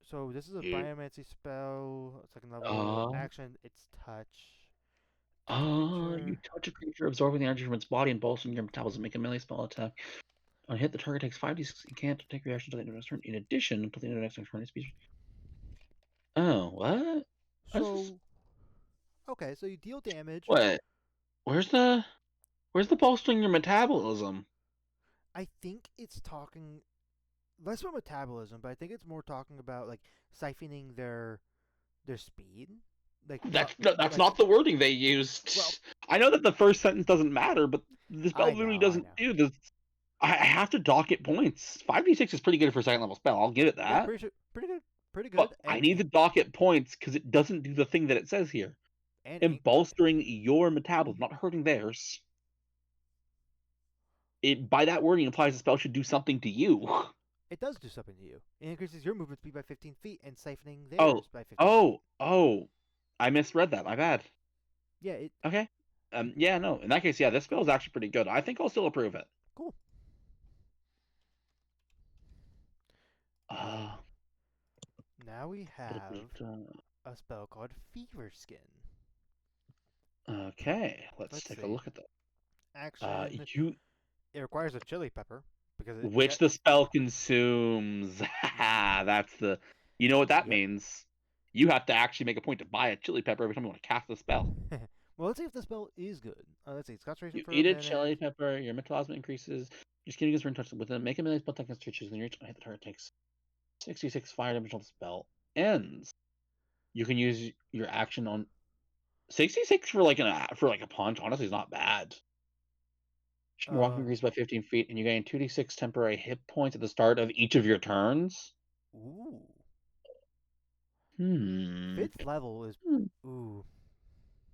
[SPEAKER 1] so this is a
[SPEAKER 2] You,
[SPEAKER 1] biomancy spell, second level action. It's touch. Touch a
[SPEAKER 2] you
[SPEAKER 1] creature.
[SPEAKER 2] touch a creature, absorbing the energy from its body and bolstering your metabolism. Make a melee spell attack. On hit, the target takes 5d6. You can't take reaction until the end of next turn. In addition, until the end of next turn, speech. Oh, what? What's this?
[SPEAKER 1] So okay, so you deal damage.
[SPEAKER 2] What? Where's the bolstering your metabolism?
[SPEAKER 1] I think it's talking less about metabolism, but I think it's more talking about like siphoning their speed. Like
[SPEAKER 2] That's
[SPEAKER 1] like
[SPEAKER 2] not the wording they
[SPEAKER 1] well,
[SPEAKER 2] used. I know that the first sentence doesn't matter, but the spell literally
[SPEAKER 1] I
[SPEAKER 2] doesn't
[SPEAKER 1] know.
[SPEAKER 2] do this. I have to dock it points. 5d6 is pretty good for a second level spell. I'll give it
[SPEAKER 1] Yeah,
[SPEAKER 2] that.
[SPEAKER 1] pretty good, pretty
[SPEAKER 2] But
[SPEAKER 1] good,
[SPEAKER 2] I need to dock it points because it doesn't do the thing that it says here.
[SPEAKER 1] and
[SPEAKER 2] And bolstering your metabolism, not hurting theirs. It by that wording implies the spell should do something to you.
[SPEAKER 1] it does do something to you. It increases your movement speed by 15 feet and siphoning
[SPEAKER 2] Oh,
[SPEAKER 1] theirs by 15 feet.
[SPEAKER 2] I misread that. My bad.
[SPEAKER 1] Yeah, it
[SPEAKER 2] Okay. Yeah, no. In that case, yeah, this spell is actually pretty good. I think I'll still approve it.
[SPEAKER 1] cool. Uh,
[SPEAKER 2] Uh,
[SPEAKER 1] now we
[SPEAKER 2] it'll
[SPEAKER 1] have
[SPEAKER 2] be
[SPEAKER 1] a spell called Fever Skin.
[SPEAKER 2] okay. Let's
[SPEAKER 1] Let's
[SPEAKER 2] take a
[SPEAKER 1] see.
[SPEAKER 2] look at that.
[SPEAKER 1] Action.
[SPEAKER 2] You
[SPEAKER 1] It requires a chili pepper because
[SPEAKER 2] which the spell consumes.
[SPEAKER 1] yeah.
[SPEAKER 2] That's the. You know what that
[SPEAKER 1] Yep.
[SPEAKER 2] means? You have to actually make a point to buy a chili pepper every time you want to cast the spell.
[SPEAKER 1] Well, let's see if the spell is good. Let's see. It's concentration
[SPEAKER 2] You
[SPEAKER 1] for a
[SPEAKER 2] eat a
[SPEAKER 1] minute.
[SPEAKER 2] chili pepper, your metabolism increases. Your skin gets touched with it. Make a melee spell attack against creatures when you reach hit the target takes 66 fire damage until the spell ends. You can use your action on 66 for like a punch. Honestly, is not bad. Your walking
[SPEAKER 1] Uh,
[SPEAKER 2] increases by 15 feet, and you gain 2d6 temporary hit points at the start of each of your turns.
[SPEAKER 1] ooh.
[SPEAKER 2] Hmm.
[SPEAKER 1] Fifth level is
[SPEAKER 2] Hmm.
[SPEAKER 1] ooh.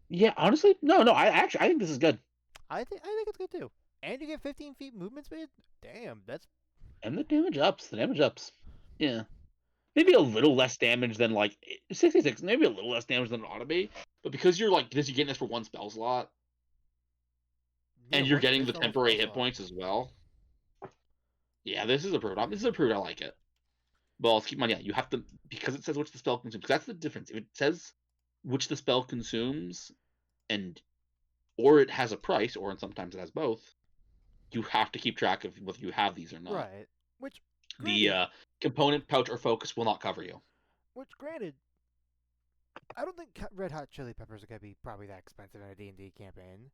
[SPEAKER 2] Yeah, honestly, no. I think this is good.
[SPEAKER 1] I think it's good too. And you get 15 feet movement speed. Damn, that's
[SPEAKER 2] And the damage ups. The damage ups. Yeah. Maybe a little less damage than like 66. Maybe a little less damage than it ought to be. But because you're like this, you're getting this for one spell slot,
[SPEAKER 1] yeah.
[SPEAKER 2] and you're
[SPEAKER 1] One
[SPEAKER 2] getting the
[SPEAKER 1] additional spell
[SPEAKER 2] temporary hit
[SPEAKER 1] slot.
[SPEAKER 2] points as well. Yeah, this is approved. This is approved. I like it. But let's keep in mind, yeah, you have to because it says which the spell consumes. Because that's the difference. If it says which the spell consumes, and or it has a price, or sometimes it has both, you have to keep track of whether you have these or not.
[SPEAKER 1] Right. Which,
[SPEAKER 2] The
[SPEAKER 1] granted,
[SPEAKER 2] component pouch or focus will not cover you.
[SPEAKER 1] which granted, I don't think Red Hot Chili Peppers are gonna be probably that expensive in a D&D campaign.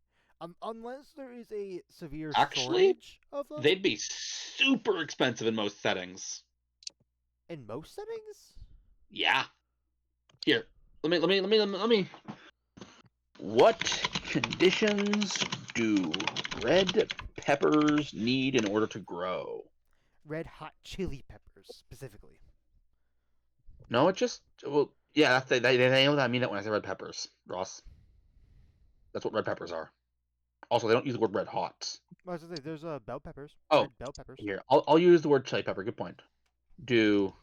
[SPEAKER 1] Unless there is a severe
[SPEAKER 2] Actually,
[SPEAKER 1] shortage of them
[SPEAKER 2] they'd be super expensive in most settings.
[SPEAKER 1] in most settings.
[SPEAKER 2] Yeah. Here, let me. What conditions do red peppers need in order to grow?
[SPEAKER 1] Red hot chili peppers specifically.
[SPEAKER 2] No, it just yeah. They know that I mean it when I say red peppers, Ross. That's what red peppers are. Also, they don't use the word red hot.
[SPEAKER 1] Well, I was gonna say there's bell peppers,
[SPEAKER 2] Oh,
[SPEAKER 1] red bell peppers.
[SPEAKER 2] here I'll use the word chili pepper. Good point. Do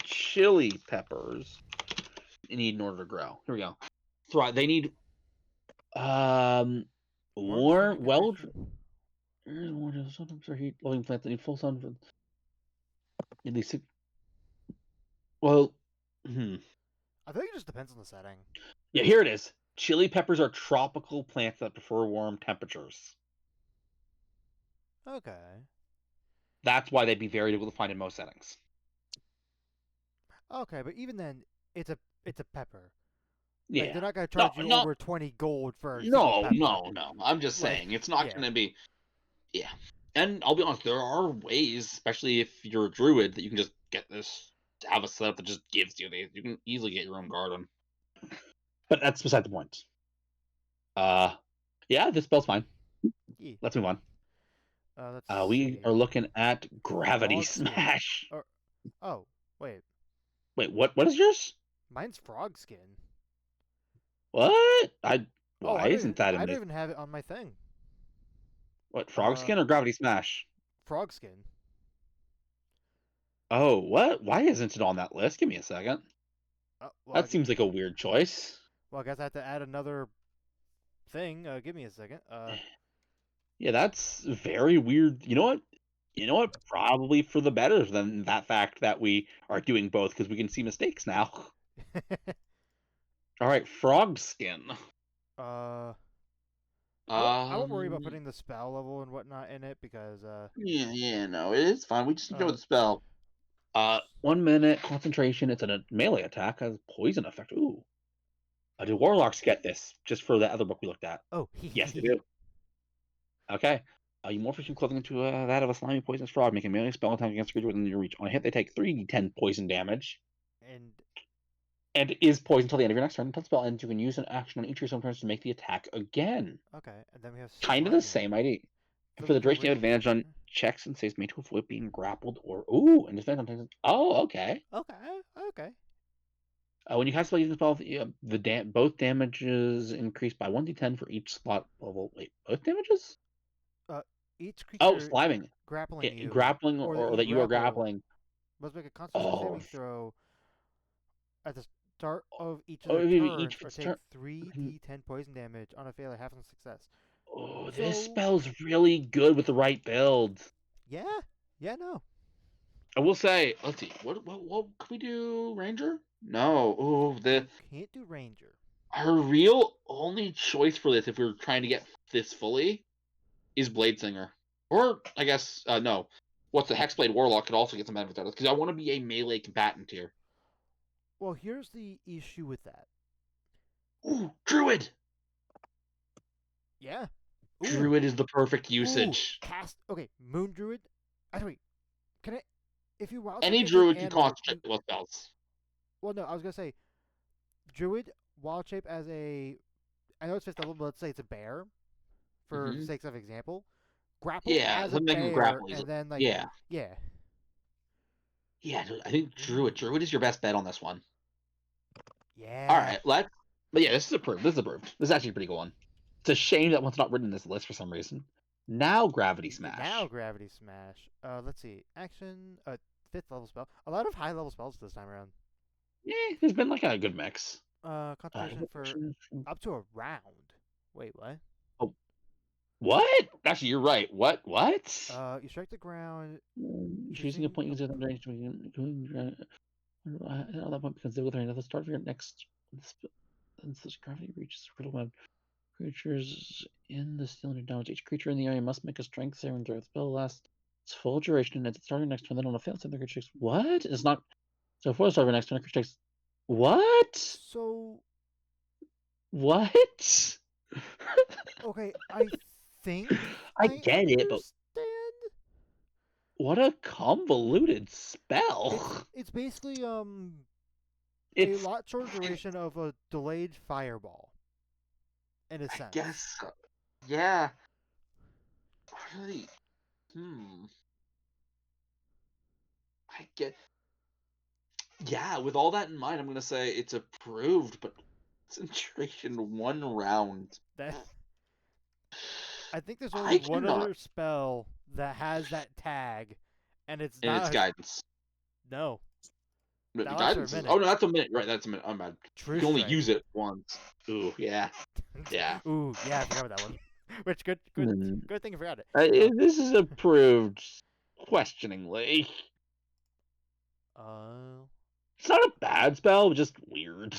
[SPEAKER 2] chili peppers need in order to grow? Here we go. They need um
[SPEAKER 1] Warm sunny
[SPEAKER 2] warm well
[SPEAKER 1] condition.
[SPEAKER 2] sometimes are heat loving plants that need full sun for at least well hmm.
[SPEAKER 1] I think it just depends on the setting.
[SPEAKER 2] Yeah, here it is. Chili peppers are tropical plants that prefer warm temperatures.
[SPEAKER 1] Okay.
[SPEAKER 2] That's why they'd be very difficult to find in most settings.
[SPEAKER 1] Okay, but even then, it's a pepper. Like
[SPEAKER 2] Yeah.
[SPEAKER 1] they're not gonna
[SPEAKER 2] No,
[SPEAKER 1] charge you
[SPEAKER 2] no,
[SPEAKER 1] over 20 gold for a single
[SPEAKER 2] no,
[SPEAKER 1] pepper.
[SPEAKER 2] no, no. I'm just
[SPEAKER 1] Like,
[SPEAKER 2] saying it's not
[SPEAKER 1] yeah,
[SPEAKER 2] going to be. Yeah, and I'll be honest. There are ways, especially if you're a druid, that you can just get this have a setup that just gives you these. You can easily get your own garden. But that's beside the point. Yeah, this spell's fine.
[SPEAKER 1] yeah.
[SPEAKER 2] Let's move on.
[SPEAKER 1] Let's
[SPEAKER 2] We
[SPEAKER 1] see.
[SPEAKER 2] are looking at Gravity
[SPEAKER 1] Frog skin.
[SPEAKER 2] Smash.
[SPEAKER 1] Or oh, wait,
[SPEAKER 2] Wait, what is yours?
[SPEAKER 1] mine's frog skin.
[SPEAKER 2] What?
[SPEAKER 1] Oh,
[SPEAKER 2] Why isn't that
[SPEAKER 1] I
[SPEAKER 2] in
[SPEAKER 1] don't
[SPEAKER 2] this?
[SPEAKER 1] even have it on my thing.
[SPEAKER 2] What, Frog
[SPEAKER 1] Uh,
[SPEAKER 2] Skin or Gravity Smash?
[SPEAKER 1] frog skin.
[SPEAKER 2] Oh, what? Why isn't it on that list? Give me a second.
[SPEAKER 1] Well,
[SPEAKER 2] That seems like a weird choice.
[SPEAKER 1] well, I guess I have to add another thing. Give me a second.
[SPEAKER 2] Yeah, that's very weird. You know what? You know what? Probably for the better than that fact that we are doing both because we can see mistakes now. All right, Frog Skin.
[SPEAKER 1] uh, I won't worry about
[SPEAKER 2] Um,
[SPEAKER 1] putting the spell level and whatnot in it because
[SPEAKER 2] yeah, no, it's fine. We just need to know
[SPEAKER 1] uh,
[SPEAKER 2] the spell. 1 minute concentration. It's a melee attack has poison effect. Ooh. Do warlocks get this? Just for the other book we looked at.
[SPEAKER 1] oh,
[SPEAKER 2] Yes, they do. Okay. You morph your clothing into that of a slimy poisonous frog, making melee spell attack against a creature within your reach. On a hit, they take 3d10 poison damage,
[SPEAKER 1] and
[SPEAKER 2] and is poisoned until the end of your next turn. Until the spell ends, you can use an action on each of your turns to make the attack again.
[SPEAKER 1] okay, and then we have
[SPEAKER 2] Kind of the
[SPEAKER 1] slimy
[SPEAKER 2] same idea.
[SPEAKER 1] for
[SPEAKER 2] For
[SPEAKER 1] the
[SPEAKER 2] the duration, you have advantage on
[SPEAKER 1] duration.
[SPEAKER 2] checks and saves made to avoid being grappled or and defense on things. Oh, okay.
[SPEAKER 1] Okay, okay.
[SPEAKER 2] When you cast spell using the spell, both damages increase by 1d10 for each slot level. Wait, both damages?
[SPEAKER 1] Uh, each
[SPEAKER 2] Oh,
[SPEAKER 1] creature
[SPEAKER 2] sliming.
[SPEAKER 1] grappling you
[SPEAKER 2] Grappling
[SPEAKER 1] or
[SPEAKER 2] or
[SPEAKER 1] you
[SPEAKER 2] that you are
[SPEAKER 1] grapple
[SPEAKER 2] grappling.
[SPEAKER 1] must make a Constitution
[SPEAKER 2] Oh,
[SPEAKER 1] saving throw at the start of each of
[SPEAKER 2] oh,
[SPEAKER 1] their
[SPEAKER 2] each
[SPEAKER 1] turns,
[SPEAKER 2] of
[SPEAKER 1] or
[SPEAKER 2] its
[SPEAKER 1] take
[SPEAKER 2] turn.
[SPEAKER 1] 3d10 poison damage on a failure, half on success.
[SPEAKER 2] Oh, this
[SPEAKER 1] So
[SPEAKER 2] spell's really good with the right build.
[SPEAKER 1] yeah, yeah, no.
[SPEAKER 2] I will say, let's see, what can we do? Ranger? No. Oh,
[SPEAKER 1] You can't do ranger.
[SPEAKER 2] our real only choice for this, if we are trying to get this fully, is Blade Singer, or I guess no. What's the Hexblade Warlock could also get some benefits out of this because I want to be a melee combatant here.
[SPEAKER 1] Well, here's the issue with that.
[SPEAKER 2] Ooh, Druid.
[SPEAKER 1] Yeah. Ooh,
[SPEAKER 2] Druid is the perfect
[SPEAKER 1] ooh.
[SPEAKER 2] usage.
[SPEAKER 1] Cast. Okay, Moon Druid. Wait. Can I? If you wild shape
[SPEAKER 2] Any
[SPEAKER 1] into an
[SPEAKER 2] Druid can
[SPEAKER 1] animal,
[SPEAKER 2] concentrate with spells.
[SPEAKER 1] well, no, I was gonna say Druid wild shape as a. I know it's fifth level, but let's say it's a bear, for
[SPEAKER 2] Mm-hmm.
[SPEAKER 1] sake of example. Grapple
[SPEAKER 2] Yeah,
[SPEAKER 1] as a
[SPEAKER 2] something that can
[SPEAKER 1] bear,
[SPEAKER 2] grapple
[SPEAKER 1] and
[SPEAKER 2] easily.
[SPEAKER 1] then like,
[SPEAKER 2] Yeah,
[SPEAKER 1] yeah.
[SPEAKER 2] yeah. I think Druid.
[SPEAKER 1] Ooh,
[SPEAKER 2] Druid is your best bet on this one. All
[SPEAKER 1] yeah.
[SPEAKER 2] right, let's. But yeah, this is approved. This is approved. This is actually a pretty good one. It's a shame that one's not written in this list for some reason. Now Gravity
[SPEAKER 1] Now
[SPEAKER 2] Smash.
[SPEAKER 1] gravity smash. Let's see. Action. Fifth level spell. A lot of high level spells this time around.
[SPEAKER 2] There's been like a good mix.
[SPEAKER 1] Concentration for up to a round. Wait, what?
[SPEAKER 2] Oh, what? Actually, you're right. What? What?
[SPEAKER 1] You strike the ground,
[SPEAKER 2] Choosing a
[SPEAKER 1] choosing
[SPEAKER 2] point
[SPEAKER 1] a.
[SPEAKER 2] using that range to at that point because they will at the start of your next such gravity reaches critical amount. Creatures in the cylinder damage. Each creature in the area must make a strength saving throw. The spell lasts its full duration and at the start of your next turn. Then on a failed save, the creature takes what? It's not so before the start of your next turn, the creature takes what?
[SPEAKER 1] So
[SPEAKER 2] What?
[SPEAKER 1] Okay, I think
[SPEAKER 2] I
[SPEAKER 1] I
[SPEAKER 2] get it, but
[SPEAKER 1] understand.
[SPEAKER 2] what a convoluted
[SPEAKER 1] It's
[SPEAKER 2] spell.
[SPEAKER 1] it's basically a
[SPEAKER 2] It's,
[SPEAKER 1] lot shorter
[SPEAKER 2] I,
[SPEAKER 1] duration of a delayed fireball, in a
[SPEAKER 2] I
[SPEAKER 1] sense.
[SPEAKER 2] guess, yeah. Really, hmm. I get, yeah. With all that in mind, I'm gonna say it's approved, but concentration 1 round.
[SPEAKER 1] That I think there's only
[SPEAKER 2] I
[SPEAKER 1] one
[SPEAKER 2] cannot.
[SPEAKER 1] other spell that has that tag, and it's
[SPEAKER 2] And it's
[SPEAKER 1] not.
[SPEAKER 2] guidance.
[SPEAKER 1] No, that lasts for a
[SPEAKER 2] Guidance is. Oh
[SPEAKER 1] minute.
[SPEAKER 2] no, that's a minute. Right, that's a minute. I'm bad. You
[SPEAKER 1] True
[SPEAKER 2] can only
[SPEAKER 1] strike.
[SPEAKER 2] use it once. Ooh, yeah, yeah.
[SPEAKER 1] Ooh, yeah, I forgot about that one. Which
[SPEAKER 2] Hmm.
[SPEAKER 1] good thing I forgot it.
[SPEAKER 2] This is approved questioningly.
[SPEAKER 1] Uh,
[SPEAKER 2] It's not a bad spell, but just weird.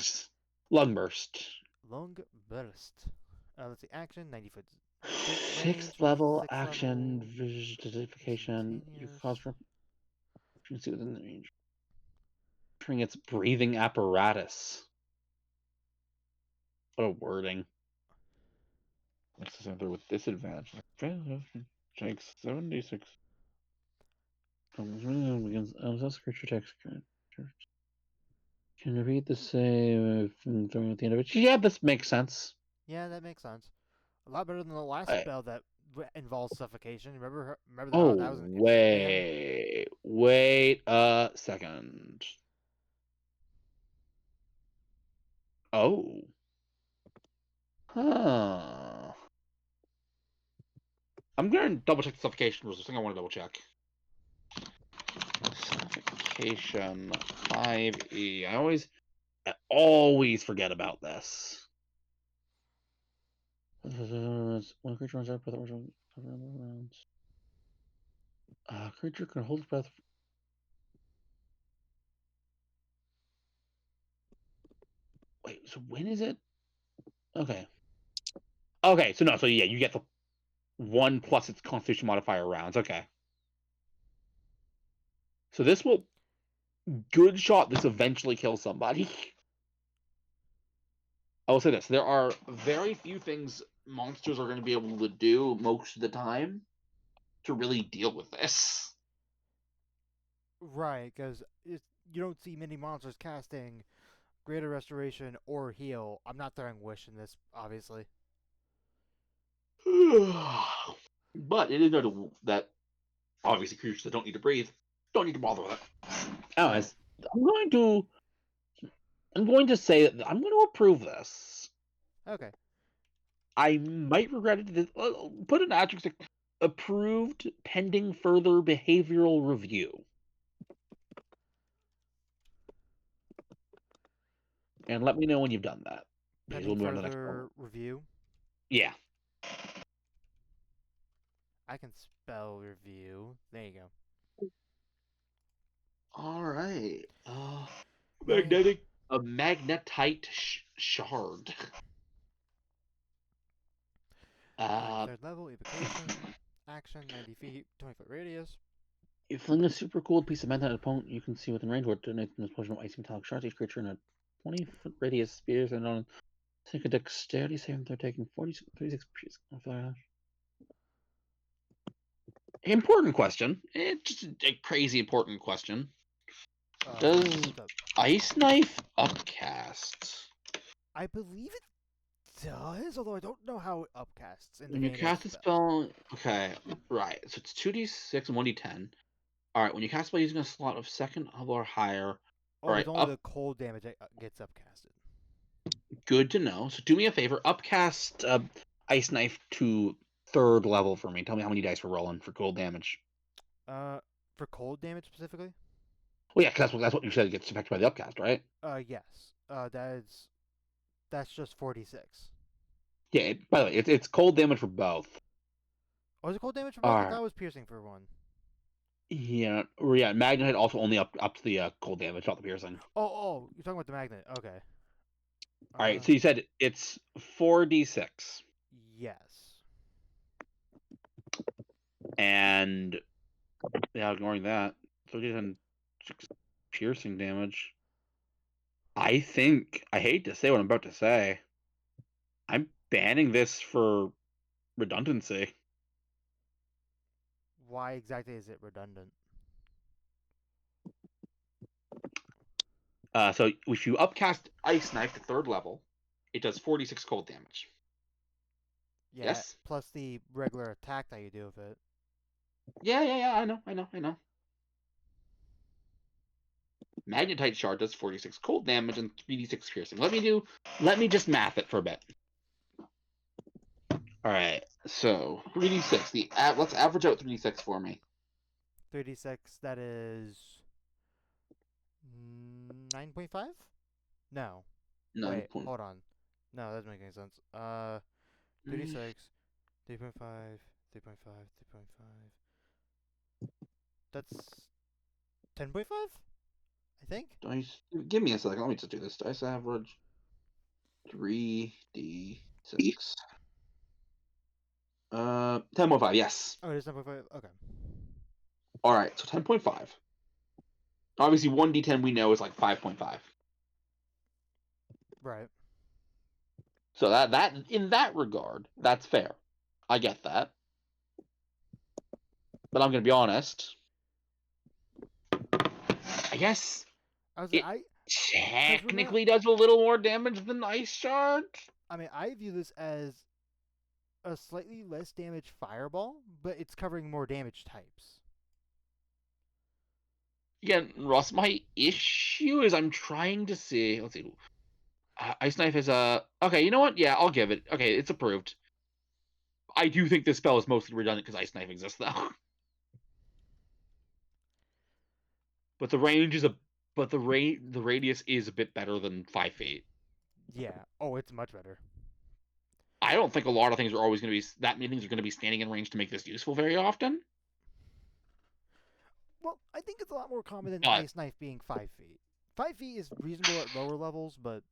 [SPEAKER 2] Lung burst.
[SPEAKER 1] long burst. Let's see, action, 90 foot
[SPEAKER 2] Sixth
[SPEAKER 1] range,
[SPEAKER 2] level
[SPEAKER 1] sixth
[SPEAKER 2] action
[SPEAKER 1] level,
[SPEAKER 2] visualization. You cause
[SPEAKER 1] instantaneous.
[SPEAKER 2] frequency within the range. Entering its breathing apparatus. What a wording. What's this other with disadvantage? Takes 76. Begins unless creature attacks. Can repeat the save from throwing at the end of it. Yeah, this makes sense.
[SPEAKER 1] Yeah, that makes sense. A lot better than the last
[SPEAKER 2] I,
[SPEAKER 1] spell that involves suffocation. Remember
[SPEAKER 2] oh,
[SPEAKER 1] that was an instant ban.
[SPEAKER 2] wait a second. Oh, huh. I'm gonna double check the suffocation rules. I think I want to double check. Suffocation 5e. I always forget about this. When a creature runs out of breath, rounds. Creature can hold its breath. Wait, so when is it? Okay. Okay, so no, so yeah, you get the 1 plus its Constitution modifier rounds. Okay. So this will good shot. This eventually kills somebody. I will say this: there are very few things monsters are going to be able to do most of the time to really deal with this.
[SPEAKER 1] Right, because you don't see many monsters casting Greater Restoration or Heal. I'm not throwing Wish in this, obviously.
[SPEAKER 2] But it is notable that obviously creatures that don't need to breathe don't need to bother with it.
[SPEAKER 1] Right.
[SPEAKER 2] Anyways, I'm going to I'm going to say that I'm going to approve this.
[SPEAKER 1] Okay.
[SPEAKER 2] I might regret it. Put an asterisk. Approved pending further behavioral review. And let me know when you've done that. Because we'll
[SPEAKER 1] Pending
[SPEAKER 2] move on to the next one.
[SPEAKER 1] further review.
[SPEAKER 2] Yeah.
[SPEAKER 1] I can spell review. There you go.
[SPEAKER 2] All right.
[SPEAKER 1] My
[SPEAKER 2] A magnetite shard. Uh,
[SPEAKER 1] third level evocation action 90 feet 20-foot radius.
[SPEAKER 2] you fling a super cool piece of magnetite at an opponent you can see within range, or detonate an explosion of icy metallic shards. Each creature in a 20-foot radius spears and on take a dexterity save. They're taking 36 pieces. Important question. It's just a crazy important question. Does
[SPEAKER 1] What's up?
[SPEAKER 2] Ice Knife upcast?
[SPEAKER 1] I believe it does, although I don't know how it upcasts in the
[SPEAKER 2] When you
[SPEAKER 1] vanilla
[SPEAKER 2] cast a
[SPEAKER 1] spells.
[SPEAKER 2] spell, okay, right. So it's 2d6 and 1d10. All right, when you cast a spell using a slot of second level or higher, all
[SPEAKER 1] Oh,
[SPEAKER 2] right,
[SPEAKER 1] there's only
[SPEAKER 2] up.
[SPEAKER 1] the cold damage that gets upcasted.
[SPEAKER 2] Good to know. So do me a favor, upcast Ice Knife to third level for me. Tell me how many dice we're rolling for cold damage.
[SPEAKER 1] Uh, for cold damage specifically?
[SPEAKER 2] Well, yeah, 'cause that's what you said gets affected by the upcast, right?
[SPEAKER 1] Yes. That's just 46.
[SPEAKER 2] Yeah. By the way, it's cold damage for both.
[SPEAKER 1] Oh, is it cold damage for
[SPEAKER 2] All
[SPEAKER 1] both? I
[SPEAKER 2] right.
[SPEAKER 1] thought it was piercing for one.
[SPEAKER 2] Yeah, or yeah. Magnetite also only up to the cold damage, not the piercing.
[SPEAKER 1] Oh, you're talking about the magnet. Okay.
[SPEAKER 2] All right.
[SPEAKER 1] Uh,
[SPEAKER 2] So you said it's 4d6,
[SPEAKER 1] yes.
[SPEAKER 2] and yeah, ignoring that, 36 piercing damage. I think I hate to say what I'm about to say. I'm banning this for redundancy.
[SPEAKER 1] Why exactly is it redundant?
[SPEAKER 2] So if you upcast Ice Knife to 3rd level, it does 46 cold damage.
[SPEAKER 1] Yeah,
[SPEAKER 2] Yes?
[SPEAKER 1] plus the regular attack that you do with it.
[SPEAKER 2] Yeah. I know. Magnetite Shard does 46 cold damage and 3d6 piercing. Let me just math it for a bit. All right, so 3d6. Let's average out 3d6 for me.
[SPEAKER 1] 3d6, that is 9.5? No.
[SPEAKER 2] 9
[SPEAKER 1] Wait,
[SPEAKER 2] point.
[SPEAKER 1] hold on. No, that doesn't make any sense. 3d6, 3.5, 3.5, 3.5. That's 10.5? I think?
[SPEAKER 2] Dice. Give me a second. Let me just do this. Dice average 3d6. 10.5. Yes.
[SPEAKER 1] Oh, it is 10.5? Okay.
[SPEAKER 2] All right, so 10.5. Obviously, 1d10 we know is like 5.5.
[SPEAKER 1] Right.
[SPEAKER 2] So that in that regard, that's fair. I get that. But I'm gonna be honest. I guess
[SPEAKER 1] I was
[SPEAKER 2] it
[SPEAKER 1] I because we're not.
[SPEAKER 2] technically does a little more damage than Ice Shard.
[SPEAKER 1] I mean, I view this as a slightly less damage fireball, but it's covering more damage types.
[SPEAKER 2] Again, Ross, my issue is I'm trying to see. Let's see. Ice Knife is a okay. You know what? Yeah, I'll give it. Okay, it's approved. I do think this spell is mostly redundant because Ice Knife exists though. But the range is a but the radius is a bit better than 5 feet.
[SPEAKER 1] Yeah. Oh, it's much better.
[SPEAKER 2] I don't think a lot of things are always going to be that many things are going to be standing in range to make this useful very often.
[SPEAKER 1] Well, I think it's a lot more common than
[SPEAKER 2] But
[SPEAKER 1] Ice Knife being 5 feet. 5 feet is reasonable at lower levels, but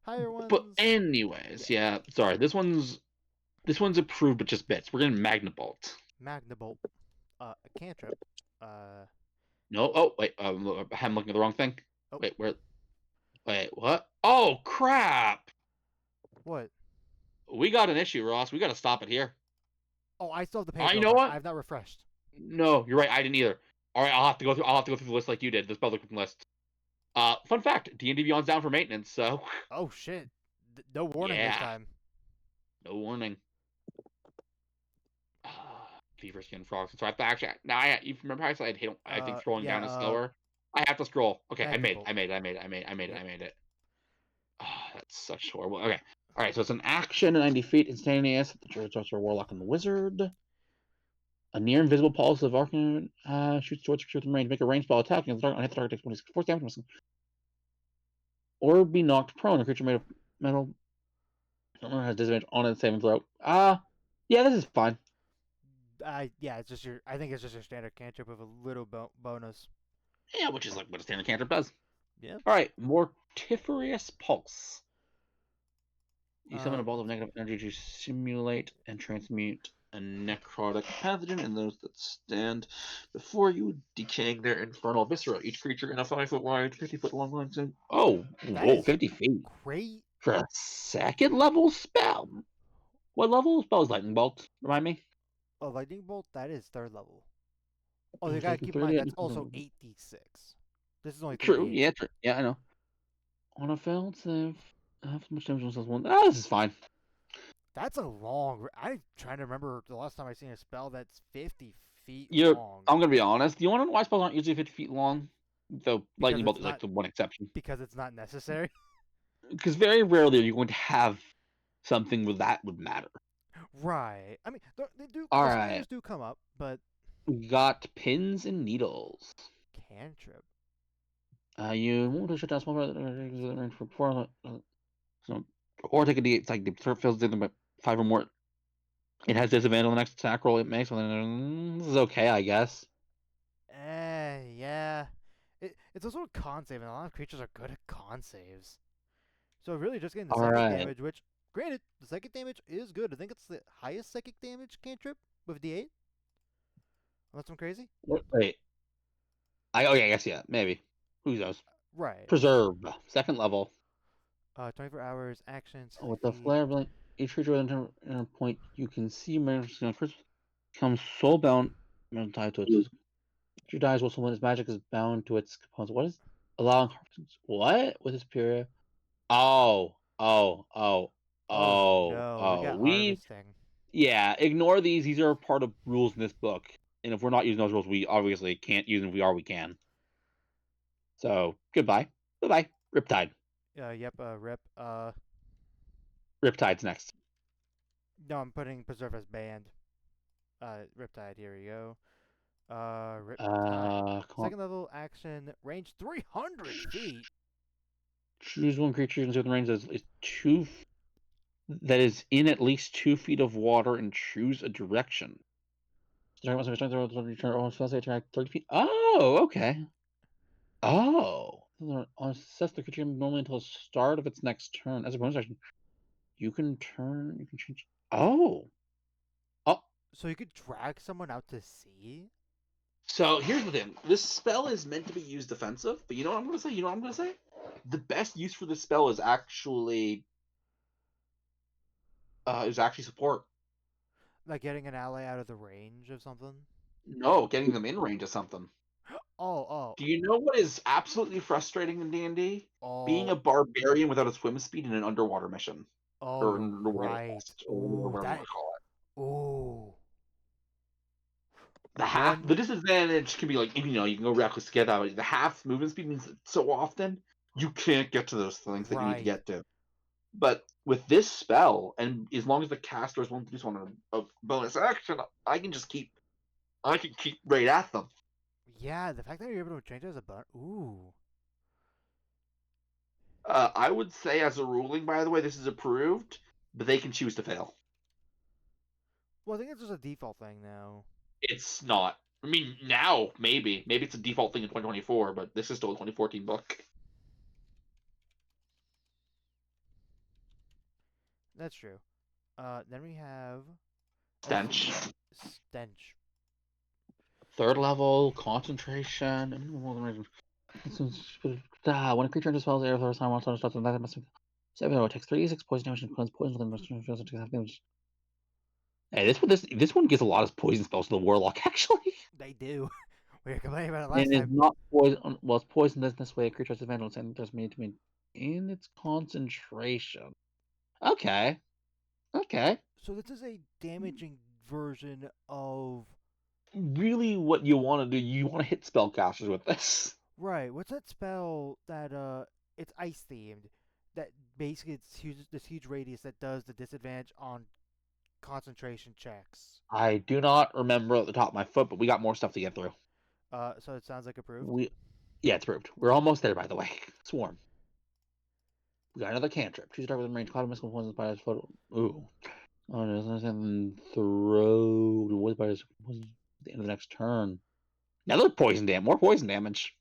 [SPEAKER 1] higher
[SPEAKER 2] but
[SPEAKER 1] ones,
[SPEAKER 2] anyways,
[SPEAKER 1] yeah.
[SPEAKER 2] yeah. Sorry, this one's approved, but just bits. We're getting Magna Bolt.
[SPEAKER 1] Magna Bolt, a cantrip. Uh,
[SPEAKER 2] No. Oh wait, I'm looking at the wrong thing.
[SPEAKER 1] oh,
[SPEAKER 2] Wait, where? Wait, what? Oh crap!
[SPEAKER 1] what?
[SPEAKER 2] We got an issue, Ross. We got to stop it here.
[SPEAKER 1] Oh, I still have the
[SPEAKER 2] Oh,
[SPEAKER 1] page
[SPEAKER 2] you know
[SPEAKER 1] open.
[SPEAKER 2] what?
[SPEAKER 1] I have not refreshed.
[SPEAKER 2] No, you're right. I didn't either. All right, I'll have to go through. I'll have to go through the list like you did. The spell looking list. Fun fact: D&D Beyond's down for maintenance, so
[SPEAKER 1] Oh shit! No warning this
[SPEAKER 2] yeah,
[SPEAKER 1] time.
[SPEAKER 2] no warning. Fever skin frogs. So I have to actually now. You remember how I said I think scrolling
[SPEAKER 1] Yeah.
[SPEAKER 2] down is slower. I have to scroll. Okay, I
[SPEAKER 1] Magna
[SPEAKER 2] made.
[SPEAKER 1] Bolt.
[SPEAKER 2] I made. I made. I made. I made it.
[SPEAKER 1] Yep.
[SPEAKER 2] I made it. That's such horrible. Okay. All right. So it's an action at 90 feet, instantaneous. The druid, sorcerer, warlock, and the wizard. A near invisible pulse of arcane shoots towards creature within range. Make a ranged ball attack against the target. Hit the target takes 26 force damage. Or be knocked prone. A creature made of metal has disadvantage on its saving throw. Yeah, this is fine.
[SPEAKER 1] Yeah, it's just your. I think it's just your standard cantrip with a little bonus.
[SPEAKER 2] Yeah, which is like what a standard cantrip does.
[SPEAKER 1] Yeah.
[SPEAKER 2] All right, Mortiferous Pulse. You summon a ball of
[SPEAKER 1] Let's
[SPEAKER 2] negative energy to simulate and transmute a necrotic pathogen in those that stand before you, decaying their infernal viscera. Each creature in a 5-foot wide, 50-foot long line. Oh,
[SPEAKER 1] That
[SPEAKER 2] whoa,
[SPEAKER 1] is
[SPEAKER 2] 50 feet.
[SPEAKER 1] great.
[SPEAKER 2] For a second level spell. What level spell is Lightning Bolt? Remind me?
[SPEAKER 1] A lightning bolt. That is third level. Oh, you
[SPEAKER 2] I'm
[SPEAKER 1] gotta
[SPEAKER 2] taking
[SPEAKER 1] keep in mind
[SPEAKER 2] 30.
[SPEAKER 1] that's also 8d6. This is only
[SPEAKER 2] True,
[SPEAKER 1] 3d8.
[SPEAKER 2] yeah, true. Yeah, I know. On a failed save, how much damage was this one? Oh, this is fine.
[SPEAKER 1] That's a long. I'm trying to remember the last time I seen a spell that's 50 feet
[SPEAKER 2] You're,
[SPEAKER 1] long.
[SPEAKER 2] I'm gonna be honest. You want to know why spells aren't usually 50 feet long? Though
[SPEAKER 1] Because
[SPEAKER 2] lightning bolt
[SPEAKER 1] it's
[SPEAKER 2] is like
[SPEAKER 1] not.
[SPEAKER 2] the one exception.
[SPEAKER 1] Because it's not necessary.
[SPEAKER 2] Because very rarely are you going to have something where that would matter.
[SPEAKER 1] Right. I mean, they do.
[SPEAKER 2] All
[SPEAKER 1] The
[SPEAKER 2] right,
[SPEAKER 1] scenarios do come up, but
[SPEAKER 2] we got pins and needles.
[SPEAKER 1] cantrip.
[SPEAKER 2] You want to shut down small range for 4. So, or take a D8. It's like the turret fills in by 5 or more. It has disadvantage on the next attack roll it makes. Well, then, this is okay, I guess.
[SPEAKER 1] Yeah. It's also a con save, and a lot of creatures are good at con saves. So really, just getting the
[SPEAKER 2] All
[SPEAKER 1] psychic
[SPEAKER 2] right.
[SPEAKER 1] damage, which, granted, the psychic damage is good. I think it's the highest psychic damage cantrip with D8. Unless I'm crazy.
[SPEAKER 2] Wait. Oh yeah, I guess yeah, maybe. Who knows?
[SPEAKER 1] Right.
[SPEAKER 2] Preserve, second level.
[SPEAKER 1] 24 hours, action, 60
[SPEAKER 2] With the
[SPEAKER 1] feet.
[SPEAKER 2] flare blink. Each creature within a point you can see becomes soulbound and tied to its. Creature dies while someone's magic is bound to its components. What is allowing what with its period? Oh, oh, oh,
[SPEAKER 1] Oh
[SPEAKER 2] oh,
[SPEAKER 1] no, we
[SPEAKER 2] oh.
[SPEAKER 1] got harvesting.
[SPEAKER 2] Yeah, ignore these. These are part of rules in this book. And if we're not using those rules, we obviously can't use them. If we are, we can. So, goodbye. Bye-bye. Riptide.
[SPEAKER 1] Yep, rip.
[SPEAKER 2] Riptide's next.
[SPEAKER 1] No, I'm putting Preserve as banned. Riptide, here we go. Riptide.
[SPEAKER 2] Come
[SPEAKER 1] Second level action, range 300 feet.
[SPEAKER 2] choose one creature in certain range that is in at least 2 feet of water and choose a direction. Attract 30 feet. Oh, okay. Oh. Assess the creature normally until the start of its next turn. As a bonus action, you can change. Oh. Oh.
[SPEAKER 1] So you could drag someone out to sea?
[SPEAKER 2] So here's the thing. This spell is meant to be used defensive, but you know what I'm going to say? You know what I'm going to say? The best use for this spell is actually support.
[SPEAKER 1] Like getting an ally out of the range of something?
[SPEAKER 2] No, getting them in range of something.
[SPEAKER 1] Oh,
[SPEAKER 2] Do you know what is absolutely frustrating in D&D? Being
[SPEAKER 1] oh,
[SPEAKER 2] a barbarian without a swim speed in an underwater mission
[SPEAKER 1] oh,
[SPEAKER 2] or an
[SPEAKER 1] you're
[SPEAKER 2] underwater
[SPEAKER 1] right.
[SPEAKER 2] quest or whatever you want to call it.
[SPEAKER 1] Ooh.
[SPEAKER 2] The
[SPEAKER 1] One,
[SPEAKER 2] disadvantage can be like you can go reckless to get out. The half movement speed means that so often you can't get to those things that you need to
[SPEAKER 1] right.
[SPEAKER 2] get to. But with this spell, and as long as the caster is willing to do so on a bonus action, I can keep right at them.
[SPEAKER 1] Yeah, the fact that you're able to change it as a button. Ooh.
[SPEAKER 2] I would say, as a ruling, by the way, this is approved, but they can choose to fail.
[SPEAKER 1] Well, I think it's just a default thing now.
[SPEAKER 2] It's not. I mean, now maybe it's a default thing in 2024, but this is still a 2014 book.
[SPEAKER 1] That's true. Then we have a
[SPEAKER 2] Stench.
[SPEAKER 1] stench.
[SPEAKER 2] Third level concentration. When a creature enters spells area for the first time, once on starts, that must be 7. It takes 3d6 poison damage and cleanse poison damage. Hey, this one gives a lot of poison spells to the warlock actually.
[SPEAKER 1] They do. We were complaining about it last
[SPEAKER 2] And it's
[SPEAKER 1] time.
[SPEAKER 2] not poison. Well, it's poison this way. A creature has advantage and does mean to mean in its concentration. Okay. Okay.
[SPEAKER 1] So this is a damaging version of
[SPEAKER 2] Really, what you want to do, you want to hit spellcasters with this.
[SPEAKER 1] right. What's that spell that it's ice themed? That basically it's this huge radius that does the disadvantage on concentration checks.
[SPEAKER 2] I do not remember at the top of my foot, but we got more stuff to get through.
[SPEAKER 1] So it sounds like approved.
[SPEAKER 2] We, yeah, it's approved. We're almost there, by the way. Swarm. We got another cantrip. Choose a target within range. Cloud of mystical poisons by photo. Ooh. Oh, and throw the wood by at the end of the next turn. Another poison damage. More poison damage.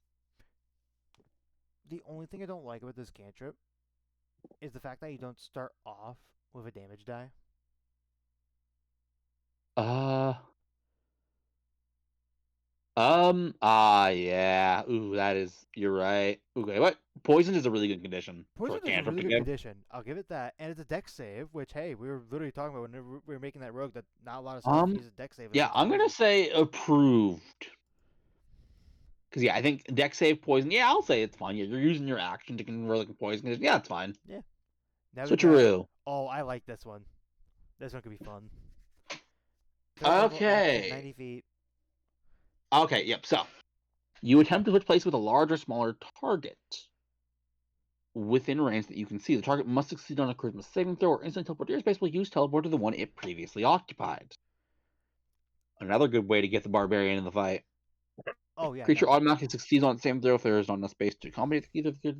[SPEAKER 1] The only thing I don't like about this cantrip is the fact that you don't start off with a damage die.
[SPEAKER 2] Uh. Yeah. Ooh, that is. You're right. Okay, what? Poison is a really good condition for
[SPEAKER 1] Poison
[SPEAKER 2] a
[SPEAKER 1] is a
[SPEAKER 2] cantrip
[SPEAKER 1] really
[SPEAKER 2] to
[SPEAKER 1] good
[SPEAKER 2] give.
[SPEAKER 1] condition. I'll give it that, and it's a dex save, which hey, we were literally talking about when we were making that rogue that not a lot of stuff uses dex save
[SPEAKER 2] Yeah,
[SPEAKER 1] against
[SPEAKER 2] I'm gonna
[SPEAKER 1] poison.
[SPEAKER 2] say approved. Because yeah, I think deck save poison. Yeah, I'll say it's fine. Yeah, you're using your action to convert like poison. Yeah, it's fine.
[SPEAKER 1] Yeah. Now we got.
[SPEAKER 2] Switcheroo.
[SPEAKER 1] Oh, I like this one. This one could be fun. Third level action,
[SPEAKER 2] Okay.
[SPEAKER 1] 90 feet.
[SPEAKER 2] Okay. Yep. So you attempt to switch place with a larger, smaller target within range that you can see. The target must succeed on a charisma saving throw or instantly teleport to your space will use teleport to the one it previously occupied. Another good way to get the barbarian in the fight.
[SPEAKER 1] Oh yeah,
[SPEAKER 2] Creature
[SPEAKER 1] no.
[SPEAKER 2] automatically succeeds on the same throw if there is not enough space to accommodate either of the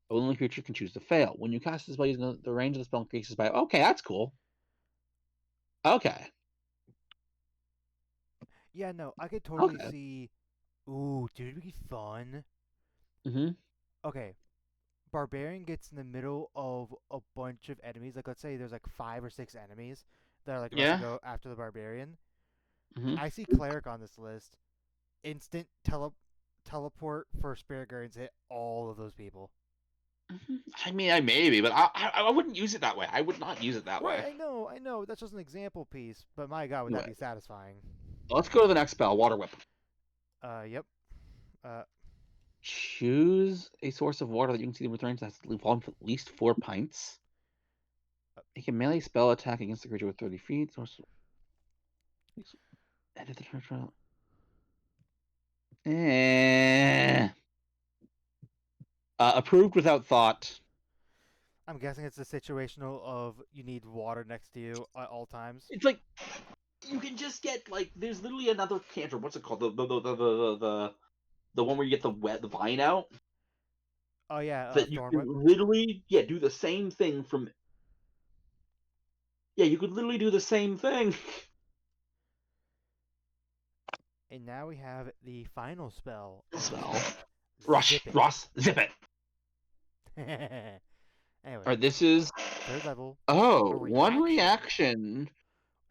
[SPEAKER 2] only creature can choose to fail. When you cast this spell using the range of the spell increases by. Okay, that's cool. Okay.
[SPEAKER 1] Yeah, no. I could totally
[SPEAKER 2] Okay.
[SPEAKER 1] see. Ooh, dude, it'd be fun.
[SPEAKER 2] Mm-hmm.
[SPEAKER 1] Okay, barbarian gets in the middle of a bunch of enemies. Like let's say there's like 5 or 6 enemies that are like about to
[SPEAKER 2] Yeah.
[SPEAKER 1] go after the barbarian.
[SPEAKER 2] Mm-hmm.
[SPEAKER 1] I see cleric on this list. Instant teleport for spirit guardians hit all of those people.
[SPEAKER 2] I mean, I maybe, but I wouldn't use it that way. I would not use it that
[SPEAKER 1] Right,
[SPEAKER 2] way.
[SPEAKER 1] I know. That's just an example piece, but my God, would that
[SPEAKER 2] Anyway,
[SPEAKER 1] be satisfying?
[SPEAKER 2] let's go to the next spell, Water Whip.
[SPEAKER 1] Yep. Uh,
[SPEAKER 2] Choose a source of water that you can see in return that has volume of at least 4 pints. Make a melee spell attack against the creature with 30 feet. Source. Edit the turn trial. Approved without thought.
[SPEAKER 1] I'm guessing it's a situational of you need water next to you at all times.
[SPEAKER 2] It's like you can just get like there's literally another cantrip. What's it called? The one where you get the vine out.
[SPEAKER 1] Oh yeah,
[SPEAKER 2] That you
[SPEAKER 1] Thorn
[SPEAKER 2] can
[SPEAKER 1] Whip.
[SPEAKER 2] literally do the same thing from. Yeah, you could literally do the same thing.
[SPEAKER 1] And now we have the final spell of this
[SPEAKER 2] Spell.
[SPEAKER 1] deck,
[SPEAKER 2] Rush,
[SPEAKER 1] Zipping.
[SPEAKER 2] Ross, zip it.
[SPEAKER 1] Anyway,
[SPEAKER 2] All right, this is
[SPEAKER 1] third level, a
[SPEAKER 2] one
[SPEAKER 1] reaction.
[SPEAKER 2] reaction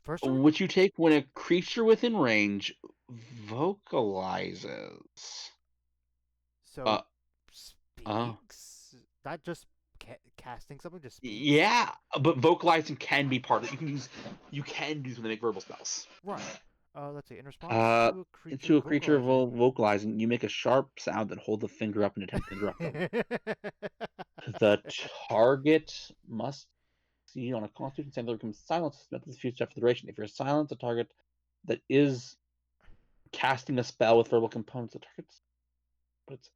[SPEAKER 1] First turn?
[SPEAKER 2] which you take when a creature within range vocalizes.
[SPEAKER 1] So
[SPEAKER 2] Uh, oh,
[SPEAKER 1] speaks? Not just casting something, just speaks?
[SPEAKER 2] yeah, but vocalizing can be part of it. You can do something to make verbal spells.
[SPEAKER 1] Right. Let's see. In response
[SPEAKER 2] Uh,
[SPEAKER 1] to a creature
[SPEAKER 2] into a creature
[SPEAKER 1] vocalizing.
[SPEAKER 2] vocalizing, you make a sharp sound and hold the finger up and attempt to interrupt them. The target must see on a Constitution save that becomes silent at the future after the duration. If you're silent, the target that is casting a spell with verbal components, the target's. But it's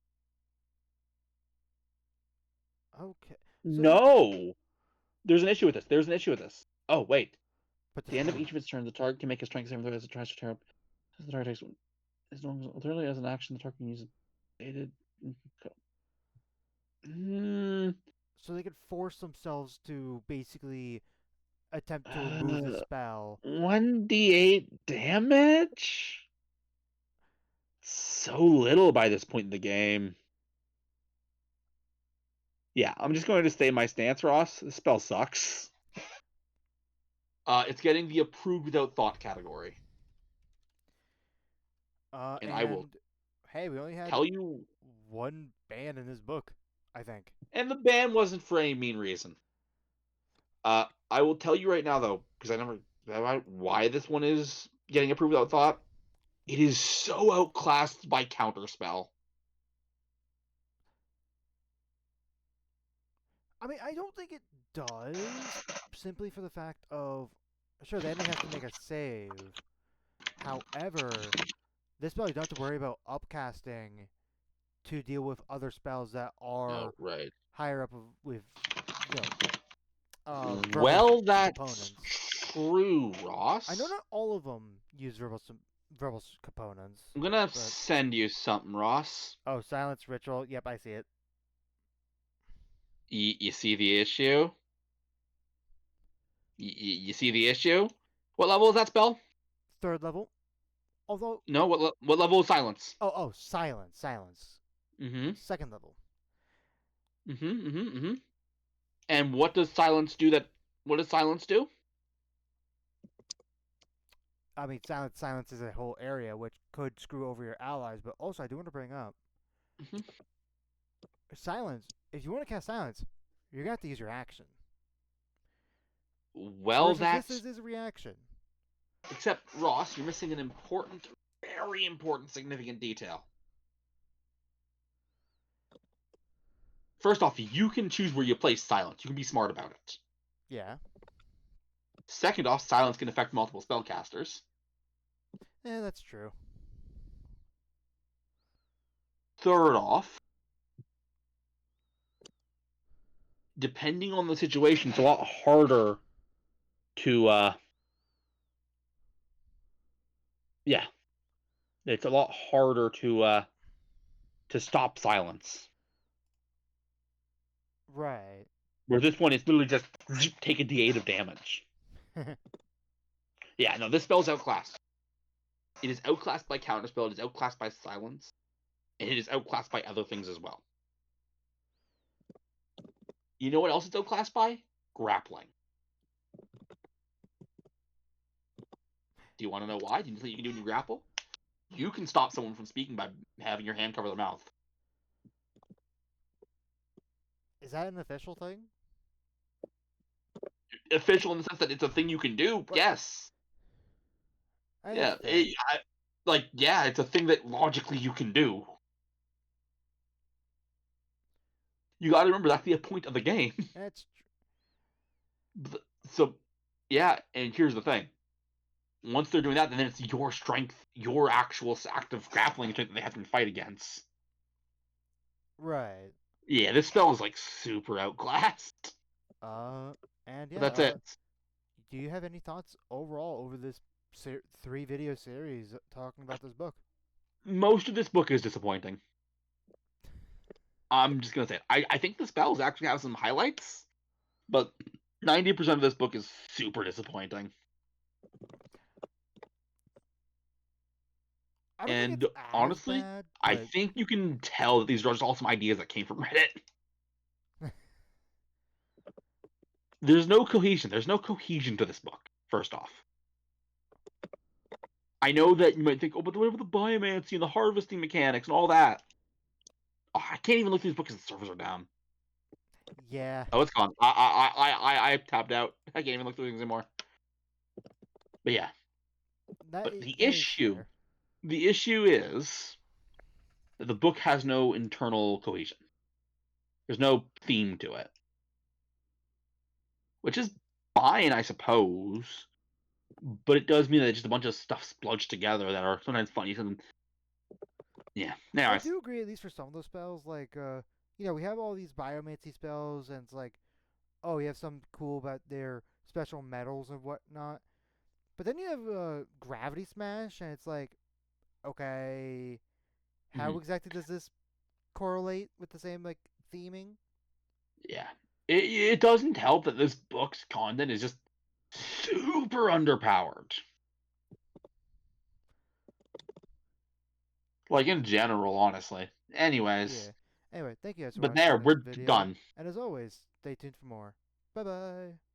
[SPEAKER 1] Okay. So they.
[SPEAKER 2] no. There's an issue with this. There's an issue with this. Oh wait.
[SPEAKER 1] But
[SPEAKER 2] At the end of each of its turns, the target can make a strength saving throw as it tries to tear up. As the target takes alternatively as an action, the target can use dated. Mm,
[SPEAKER 1] so they could force themselves to basically attempt to remove the spell.
[SPEAKER 2] 1d8 damage? So little by this point in the game. Yeah, I'm just going to stay my stance, Ross. This spell sucks. It's getting the approved without thought category. And I will
[SPEAKER 1] And hey, we only had
[SPEAKER 2] tell you.
[SPEAKER 1] one ban in this book, I think.
[SPEAKER 2] And the ban wasn't for any mean reason. I will tell you right now, though, because I never. Why this one is getting approved without thought. It is so outclassed by Counterspell.
[SPEAKER 1] I mean, I don't think it does, simply for the fact of, sure, the enemy has to make a save. However, this spell you don't have to worry about upcasting to deal with other spells that
[SPEAKER 2] Oh,
[SPEAKER 1] are
[SPEAKER 2] right.
[SPEAKER 1] higher up with, you know, verbal
[SPEAKER 2] Well, that's
[SPEAKER 1] components.
[SPEAKER 2] true,
[SPEAKER 1] I know
[SPEAKER 2] Ross.
[SPEAKER 1] not all of them use verbal components,
[SPEAKER 2] I'm gonna
[SPEAKER 1] but
[SPEAKER 2] send you something, Ross.
[SPEAKER 1] oh, silence ritual. Yep, I see it.
[SPEAKER 2] You see the issue? You see the issue? What level is that spell?
[SPEAKER 1] Third level. Although,
[SPEAKER 2] No, what level is silence?
[SPEAKER 1] silence.
[SPEAKER 2] Mm-hmm.
[SPEAKER 1] Second level.
[SPEAKER 2] Mm-hmm. Mm-hmm. Mm-hmm. And what does silence do? What does silence do?
[SPEAKER 1] I mean, silence is a whole area which could screw over your allies, but also I do want to bring up
[SPEAKER 2] Mm-hmm.
[SPEAKER 1] silence. If you want to cast silence, you're gonna have to use your action.
[SPEAKER 2] Well,
[SPEAKER 1] Versus this
[SPEAKER 2] that's
[SPEAKER 1] is his reaction.
[SPEAKER 2] except Ross, you're missing an important, very important, significant detail. First off, you can choose where you place silence. You can be smart about it.
[SPEAKER 1] Yeah.
[SPEAKER 2] Second off, silence can affect multiple spellcasters.
[SPEAKER 1] That's true.
[SPEAKER 2] Third off, depending on the situation, it's a lot harder to yeah, it's a lot harder to stop silence.
[SPEAKER 1] Right.
[SPEAKER 2] Where this one is literally just take a d8 of damage. Yeah, no, this spell's outclassed. It is outclassed by counterspell, it is outclassed by silence, and it is outclassed by other things as well. You know what else it's outclassed by? Grappling. Do you want to know why? Do you think you can do when you grapple? You can stop someone from speaking by having your hand cover their mouth.
[SPEAKER 1] Is that an official thing?
[SPEAKER 2] Official in the sense that it's a thing you can do.
[SPEAKER 1] Right.
[SPEAKER 2] Yes.
[SPEAKER 1] That's
[SPEAKER 2] Yeah.
[SPEAKER 1] fair.
[SPEAKER 2] Yeah, it's a thing that logically you can do. You got to remember that's the point of the game.
[SPEAKER 1] That's
[SPEAKER 2] So, yeah. And here's the thing: once they're doing that, then it's your strength, your actual active grappling strength that they have to fight against.
[SPEAKER 1] right.
[SPEAKER 2] Yeah, this spell is like super outclassed.
[SPEAKER 1] Uh, and
[SPEAKER 2] But
[SPEAKER 1] yeah.
[SPEAKER 2] that's it.
[SPEAKER 1] Do you have any thoughts overall over this 3 video series talking about this book?
[SPEAKER 2] Most of this book is disappointing. I'm just gonna say I think the spells actually have some highlights, but 90% of this book is super disappointing.
[SPEAKER 1] I don't think it's
[SPEAKER 2] And
[SPEAKER 1] as
[SPEAKER 2] honestly,
[SPEAKER 1] bad,
[SPEAKER 2] I
[SPEAKER 1] but
[SPEAKER 2] think you can tell that these are just all some ideas that came from Reddit. There's no cohesion. There's no cohesion to this book, first off. I know that you might think, oh, but what about the biomancy and the harvesting mechanics and all that? Oh, I can't even look through these books because the servers are down.
[SPEAKER 1] yeah,
[SPEAKER 2] Oh, it's gone. I tapped out. I can't even look through things anymore. But yeah. But
[SPEAKER 1] that is fair.
[SPEAKER 2] the issue is that the book has no internal cohesion. There's no theme to it, which is fine, I suppose. But it does mean that it's just a bunch of stuff spludged together that are sometimes funny. Sometimes, yeah.
[SPEAKER 1] I
[SPEAKER 2] Anyways,
[SPEAKER 1] do agree, at least for some of those spells, like we have all these biomancy spells, and it's like, oh, you have something cool about their special metals and whatnot. But then you have gravity smash, and it's like, okay, how
[SPEAKER 2] mhm,
[SPEAKER 1] exactly does this correlate with the same like theming?
[SPEAKER 2] yeah. It doesn't help that this book's content is just super underpowered. Like in general, honestly. Anyways,
[SPEAKER 1] Yeah. Anyway, thank you guys for
[SPEAKER 2] but
[SPEAKER 1] watching
[SPEAKER 2] there,
[SPEAKER 1] this
[SPEAKER 2] we're
[SPEAKER 1] video,
[SPEAKER 2] done.
[SPEAKER 1] and as always, stay tuned for more. Bye bye.